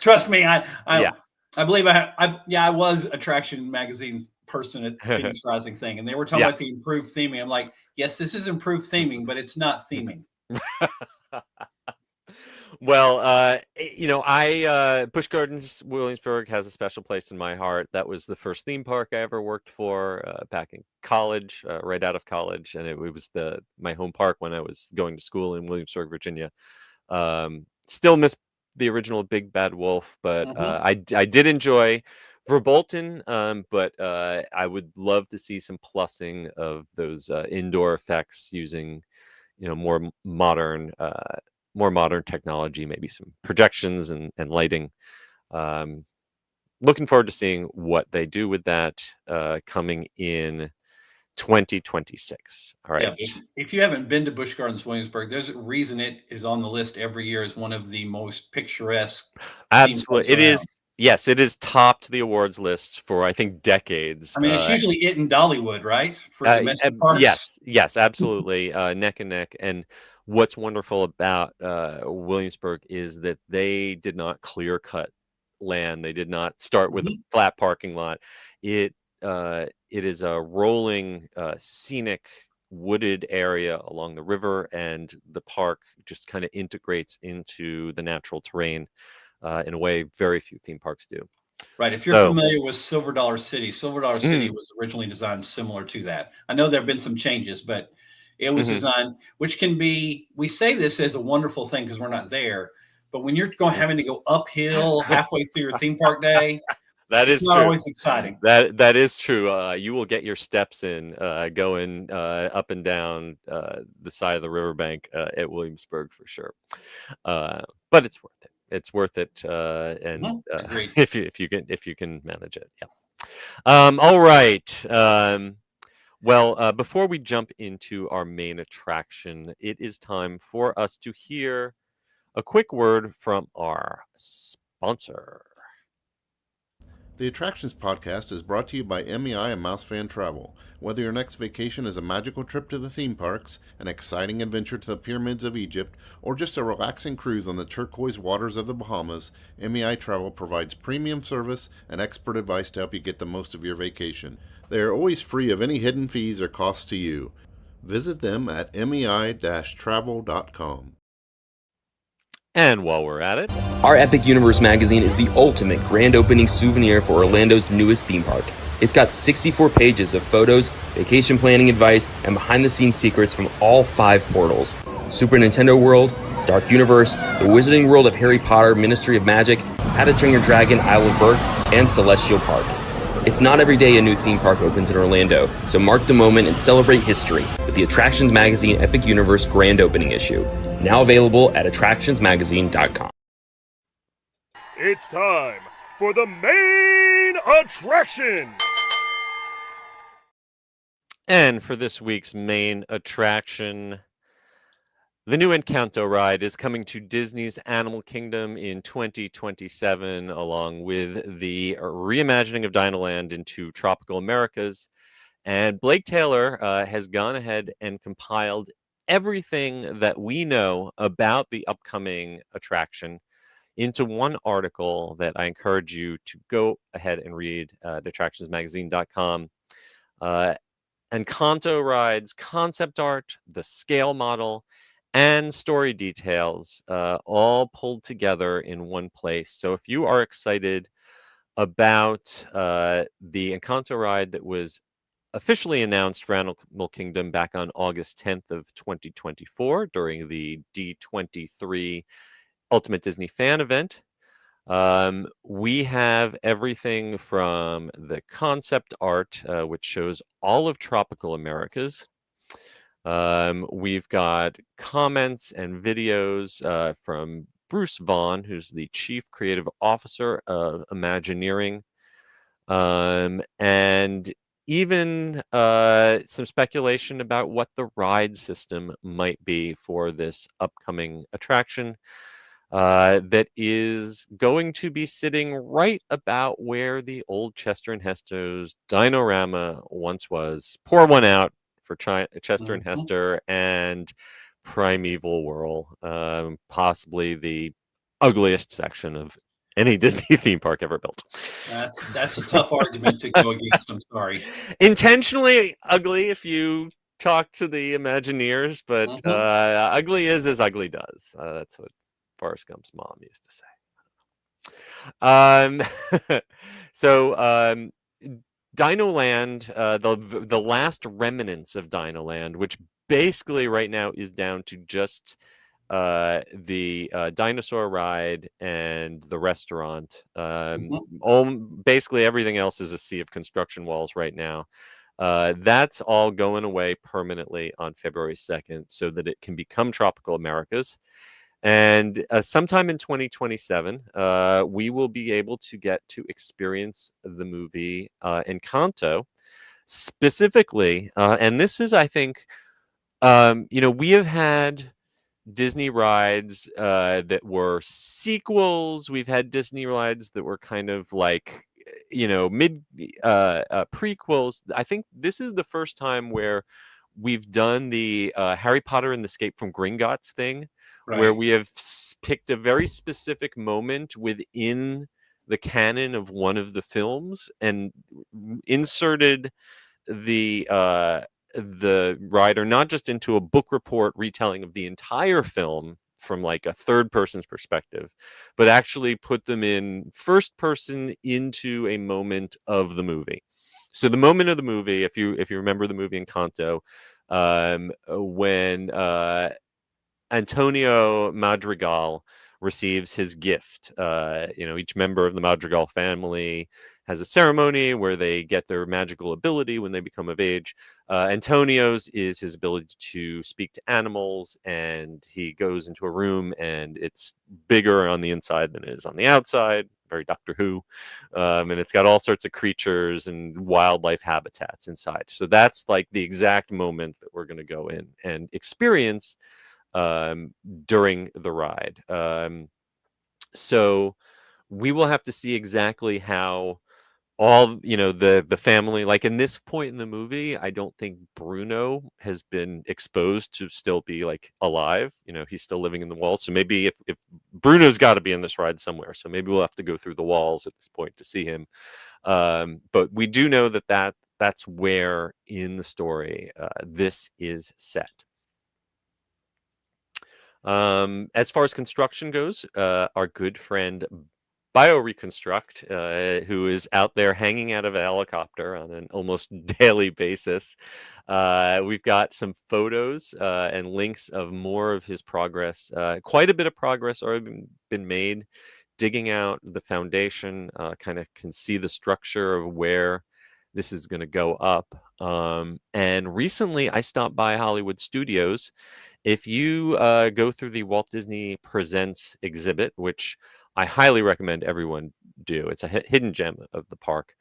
Trust me, I believe I was Attraction Magazine person at Phoenix Rising thing, and they were talking about the improved theming. I'm like, yes, this is improved theming, but it's not theming. Well, Busch Gardens Williamsburg has a special place in my heart. That was the first theme park I ever worked for back in college, right out of college, and it was my home park when I was going to school in Williamsburg, Virginia. Still miss the original Big Bad Wolf, but I did enjoy Verbolten, but I would love to see some plussing of those indoor effects using, more modern technology, maybe some projections and lighting. Looking forward to seeing what they do with that coming in 2026. All right. Yeah, if you haven't been to Busch Gardens Williamsburg, there's a reason it is on the list every year as one of the most picturesque. Absolutely. It is. Yes, it is topped the awards list for, I think, decades. I mean, it's usually it and Dollywood, right? For domestic parks. Yes, absolutely. Neck and neck. And what's wonderful about Williamsburg is that they did not clear cut land. They did not start with a flat parking lot. It is a rolling, scenic, wooded area along the river, and the park just kind of integrates into the natural terrain in a way very few theme parks do. Right. If you're familiar with Silver Dollar City, Silver Dollar City was originally designed similar to that. I know there have been some changes, but it was designed, which can be, we say this as a wonderful thing because we're not there, but when you're having to go uphill halfway through your theme park day, that is not always exciting. That is true. You will get your steps in going up and down the side of the riverbank at Williamsburg for sure. But it's worth it. It's worth it, and if you can manage it, yeah. All right. Well, before we jump into our main attraction, it is time for us to hear a quick word from our sponsor. The Attractions Podcast is brought to you by MEI and MEI-Travel. Whether your next vacation is a magical trip to the theme parks, an exciting adventure to the pyramids of Egypt, or just a relaxing cruise on the turquoise waters of the Bahamas, MEI-Travel provides premium service and expert advice to help you get the most of your vacation. They are always free of any hidden fees or costs to you. Visit them at mei-travel.com. And while we're at it, Our Epic Universe magazine is the ultimate grand opening souvenir for Orlando's newest theme park. It's got 64 pages of photos, vacation planning advice, and behind-the-scenes secrets from all 5 portals: Super Nintendo World, Dark Universe, the Wizarding World of Harry Potter, Ministry of Magic, How to Train Your Dragon, Isle of Berk, and Celestial Park. It's not every day a new theme park opens in Orlando, so mark the moment and celebrate history with the Attractions Magazine Epic Universe Grand Opening issue. Now available at attractionsmagazine.com. It's time for the main attraction. and for this week's main attraction, the new Encanto ride is coming to Disney's Animal Kingdom in 2027, along with the reimagining of Dinoland into Tropical Americas. And Blake Taylor has gone ahead and compiled everything that we know about the upcoming attraction into one article that I encourage you to go ahead and read at attractionsmagazine.com. Encanto rides, concept art, the scale model, and story details all pulled together in one place. So if you are excited about the Encanto ride that was officially announced for Animal Kingdom back on August 10th of 2024 during the D23 Ultimate Disney Fan event, we have everything from the concept art, which shows all of Tropical Americas. We've got comments and videos from Bruce Vaughn, who's the Chief Creative Officer of Imagineering, and even some speculation about what the ride system might be for this upcoming attraction. That is going to be sitting right about where the old Chester and Hester's Dinorama once was. Pour one out for Chester and Hester and Primeval Whirl, possibly the ugliest section of any Disney theme park ever built. That's a tough argument to go against. I'm sorry. Intentionally ugly if you talk to the Imagineers, but ugly is as ugly does. That's what Forrest Gump's mom used to say. So Dinoland, the last remnants of Dinoland, which basically right now is down to just the dinosaur ride and the restaurant. Basically everything else is a sea of construction walls right now. That's all going away permanently on February 2nd so that it can become Tropical Americas. And sometime in 2027, we will be able to get to experience the movie Encanto specifically. And this is, I think, we have had Disney rides that were sequels. We've had Disney rides that were kind of like, mid prequels. I think this is the first time where we've done the Harry Potter and the Escape from Gringotts thing. Right. Where we have picked a very specific moment within the canon of one of the films and inserted the writer not just into a book report retelling of the entire film from like a third person's perspective, but actually put them in first person into a moment of the movie. So the moment of the movie, if you remember the movie Encanto, when Antonio Madrigal receives his gift. Each member of the Madrigal family has a ceremony where they get their magical ability when they become of age. Antonio's is his ability to speak to animals, and he goes into a room and it's bigger on the inside than it is on the outside. very Doctor Who, and it's got all sorts of creatures and wildlife habitats inside. So that's like the exact moment that we're going to go in and experience during the ride. So we will have to see exactly how all the family, like in this point in the movie, I don't think Bruno has been exposed to still be like alive. He's still living in the walls. So maybe if Bruno's got to be in this ride somewhere, so maybe we'll have to go through the walls at this point to see him. But we do know that's where in the story this is set. As far as construction goes, our good friend BioReconstruct, who is out there hanging out of a helicopter on an almost daily basis. We've got some photos and links of more of his progress. Quite a bit of progress already been made, digging out the foundation, kind of can see the structure of where this is going to go up. And recently I stopped by Hollywood Studios. If you go through the Walt Disney Presents exhibit, which I highly recommend everyone do, it's a hidden gem of the park.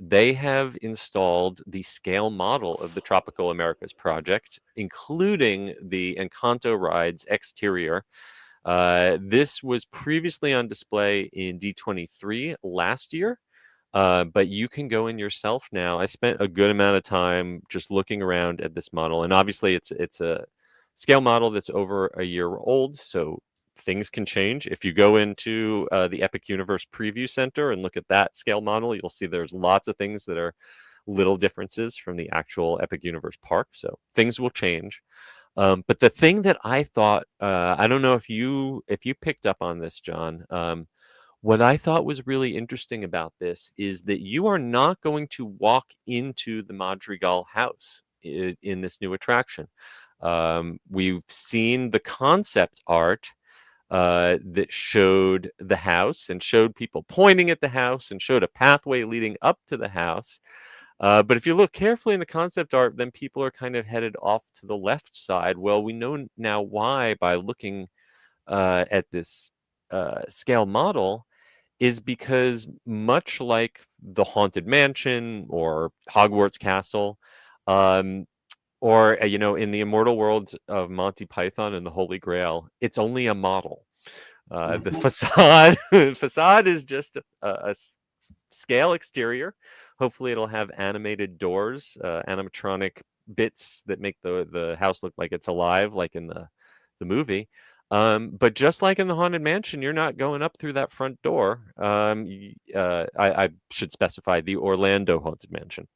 They have installed the scale model of the Tropical Americas project, including the Encanto ride's exterior. This was previously on display in D23 last year. But you can go in yourself now. I spent a good amount of time just looking around at this model, and obviously it's a scale model that's over a year old, so things can change. If you go into the Epic Universe Preview Center and look at that scale model, you'll see there's lots of things that are little differences from the actual Epic Universe park, so things will change. But the thing that I thought, I don't know if you picked up on this, John. What I thought was really interesting about this is that you are not going to walk into the Madrigal house in this new attraction. We've seen the concept art that showed the house and showed people pointing at the house and showed a pathway leading up to the house. But if you look carefully in the concept art, then people are kind of headed off to the left side. Well, we know now why by looking at this scale model, is because much like the Haunted Mansion or Hogwarts Castle, or in the immortal world of Monty Python and the Holy Grail, it's only a model. The facade is just a scale exterior. Hopefully it'll have animated doors, animatronic bits that make the house look like it's alive, like in the movie. But just like in the Haunted Mansion, you're not going up through that front door. I should specify the Orlando Haunted Mansion.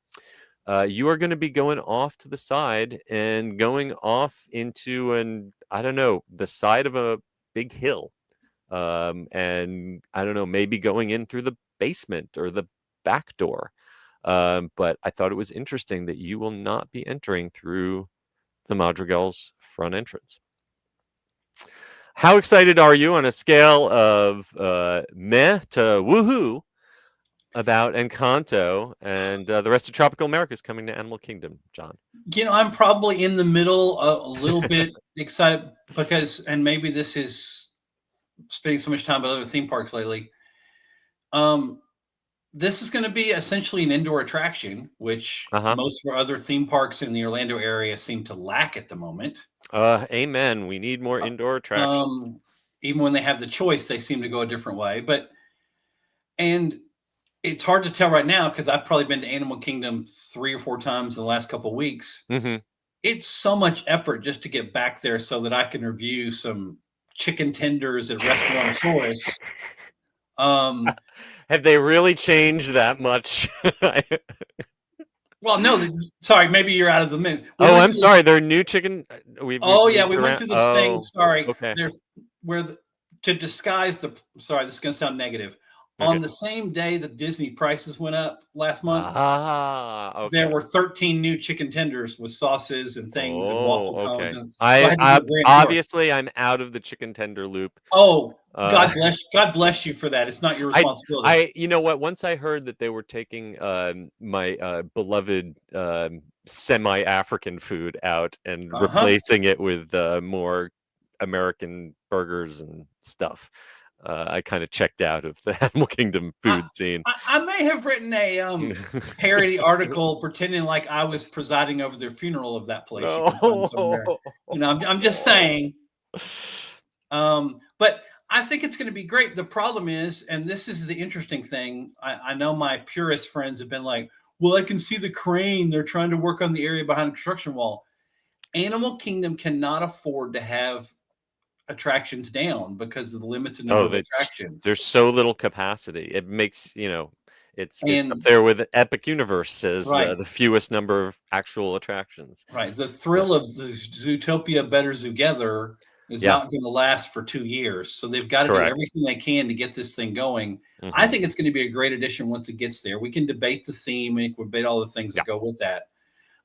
You are going to be going off to the side and going off into the side of a big hill. And I don't know, maybe going in through the basement or the back door. But I thought it was interesting that you will not be entering through the Madrigal's front entrance. How excited are you on a scale of meh to woohoo about Encanto and the rest of Tropical America is coming to Animal Kingdom, John? I'm probably in the middle, a little bit excited because, and maybe this is spending so much time with other theme parks lately. This is going to be essentially an indoor attraction, which most of our other theme parks in the Orlando area seem to lack at the moment. Amen. We need more indoor attractions. Even when they have the choice, they seem to go a different way. And it's hard to tell right now because I've probably been to Animal Kingdom 3 or 4 times in the last couple of weeks. Mm-hmm. It's so much effort just to get back there so that I can review some chicken tenders at Restaurantosaurus. Have they really changed that much? Well, no, sorry, maybe you're out of the mix. I'm sorry. They're new chicken. We went through this thing. Sorry. Okay. There's to disguise the. Sorry, this is going to sound negative. Okay. On the same day that Disney prices went up last month, okay. There were 13 new chicken tenders with sauces and things and waffle cones. Okay. And, obviously, I'm out of the chicken tender loop. Oh, God bless you for that. It's not your responsibility. You know what? Once I heard that they were taking my beloved semi-African food out and replacing it with more American burgers and stuff. I kind of checked out of the Animal Kingdom food scene. I may have written a parody article pretending like I was presiding over their funeral of that place. You can find somewhere. You know, I'm just saying. But I think it's going to be great. The problem is, and this is the interesting thing, I know my purist friends have been like, well, I can see the crane. They're trying to work on the area behind the construction wall. Animal Kingdom cannot afford to have attractions down because of the limited number of attractions. There's so little capacity. It makes, it's up And there with Epic Universe as Right. the fewest number of actual attractions. right, the thrill of the Zootopia Better Together is Yeah. not going to last for 2 years. So they've got to do Correct. everything they can to get this thing going. I Mhm. think it's going to be a great addition once it gets there. We can debate the theme, we can debate all the things that go with that.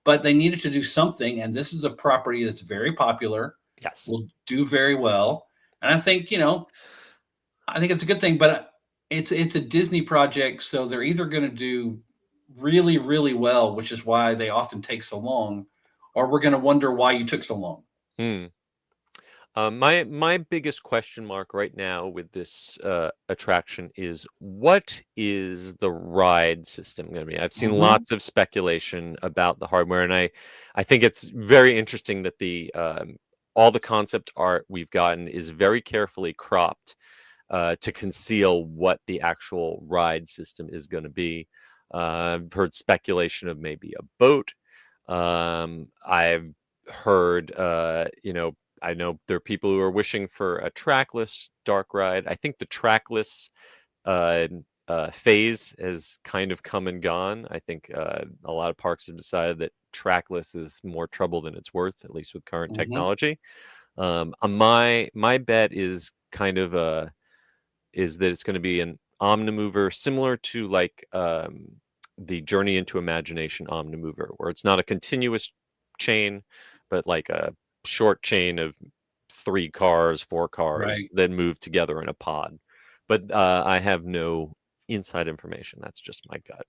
But they needed to do something, and this is a property that's very popular, Yes. will do very well. And I think, I think it's a good thing, but it's a Disney project, so they're either going to do really, really well, which is why they often take so long, or we're going to wonder why you took so long. Hmm. My biggest question mark right now with this attraction is, what is the ride system going to be? I've seen Mhm. lots of speculation about the hardware, and I think it's very interesting that the all the concept art we've gotten is very carefully cropped to conceal what the actual ride system is going to be. I've heard speculation of maybe a boat. I've heard, I know there are people who are wishing for a trackless dark ride. I think the trackless uh, phase has kind of come and gone. I think a lot of parks have decided that trackless is more trouble than it's worth, at least with current Mhm. technology. My bet is kind of is that it's going to be an omnimover similar to like the Journey into Imagination omnimover, where it's not a continuous chain, but like a short chain of 3 cars, 4 cars Right. that move together in a pod. But I have no inside information. That's just my gut.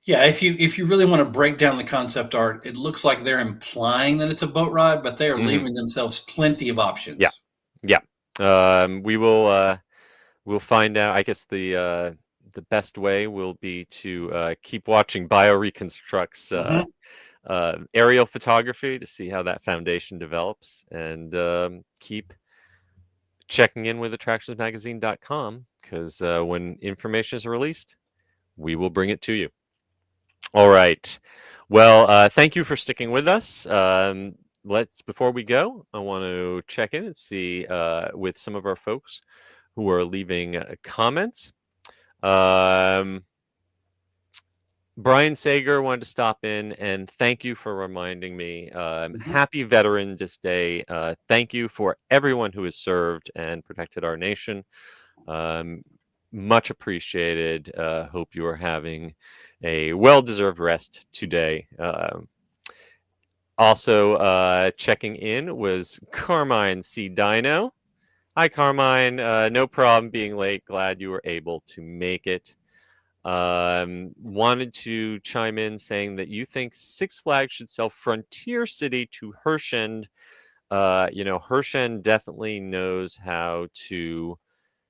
Yeah, if you really want to break down the concept art, it looks like they're implying that it's a boat ride, but they are Mhm. leaving themselves plenty of options. Yeah. We'll find out. I guess the best way will be to keep watching BioReconstruct's Mhm. aerial photography to see how that foundation develops, and keep checking in with attractionsmagazine.com, because when information is released, we will bring it to you. All right. Well, thank you for sticking with us. Before we go, I want to check in and see with some of our folks who are leaving comments. Brian Sager wanted to stop in and thank you for reminding me. Happy Veterans Day. Thank you for everyone who has served and protected our nation. Much appreciated. Hope you are having a well-deserved rest today. Also checking in was Carmine C. Dino. Hi, Carmine. No problem being late. Glad you were able to make it. Wanted to chime in saying that you think Six Flags should sell Frontier City to Hershend. Hershend definitely knows how to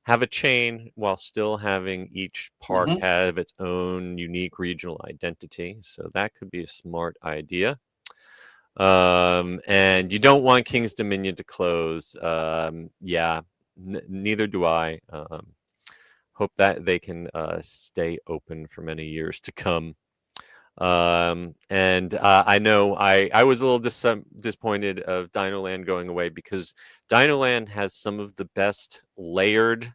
have a chain while still having each park Mhm. have its own unique regional identity. So that could be a smart idea. And you don't want King's Dominion to close. Yeah, neither do I. Hope that they can stay open for many years to come. And I know I was a little disappointed of Dinoland going away, because Dinoland has some of the best layered,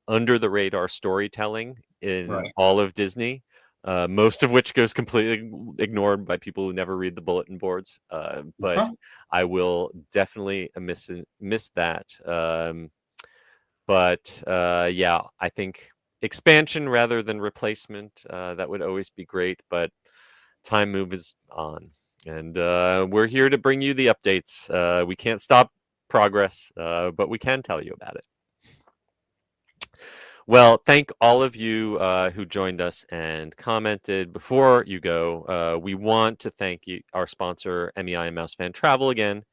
under the radar storytelling in Right. all of Disney. Most of which goes completely ignored by people who never read the bulletin boards. But Uh-huh. I will definitely miss that. But yeah, I think expansion rather than replacement, that would always be great. But time moves on, and we're here to bring you the updates. We can't stop progress, but we can tell you about it. Well, thank all of you who joined us and commented. Before you go, we want to thank you, our sponsor, MEI and Mouse Fan Travel again.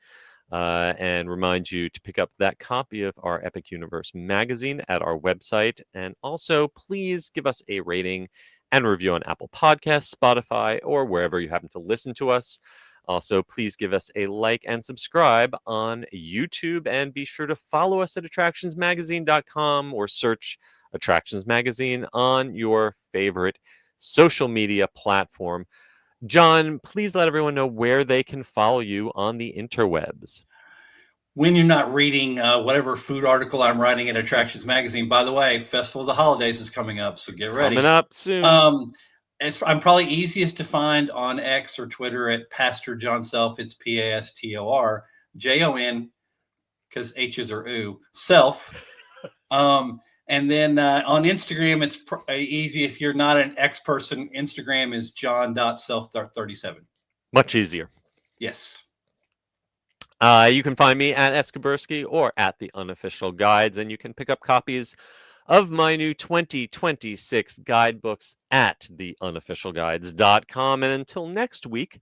and remind you to pick up that copy of our Epic Universe magazine at our website. And also, please give us a rating and review on Apple Podcasts, Spotify, or wherever you happen to listen to us. Also, please give us a like and subscribe on YouTube, and be sure to follow us at attractionsmagazine.com or search Attractions Magazine on your favorite social media platform. John, please let everyone know where they can follow you on the interwebs. When you're not reading whatever food article I'm writing at Attractions Magazine. By the way, Festival of the Holidays is coming up, so get ready. Coming up soon. I'm probably easiest to find on X or Twitter at Pastor John Self. It's PastorJon, because H's are ooh, Self. And then on Instagram, it's easy. If you're not an X person, Instagram is john.self37. Much easier. Yes. You can find me at Eskabursky or at the Unofficial Guides, and you can pick up copies of my new 2026 guidebooks at theunofficialguides.com. And until next week,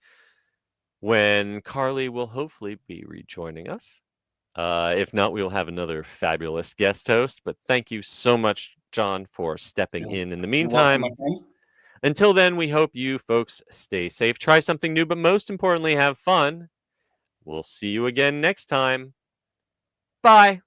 when Carly will hopefully be rejoining us. If not, we will have another fabulous guest host. But thank you so much, John, for stepping in the meantime. You're welcome, my friend. Until then, we hope you folks stay safe, try something new, but most importantly, have fun. We'll see you again next time. Bye.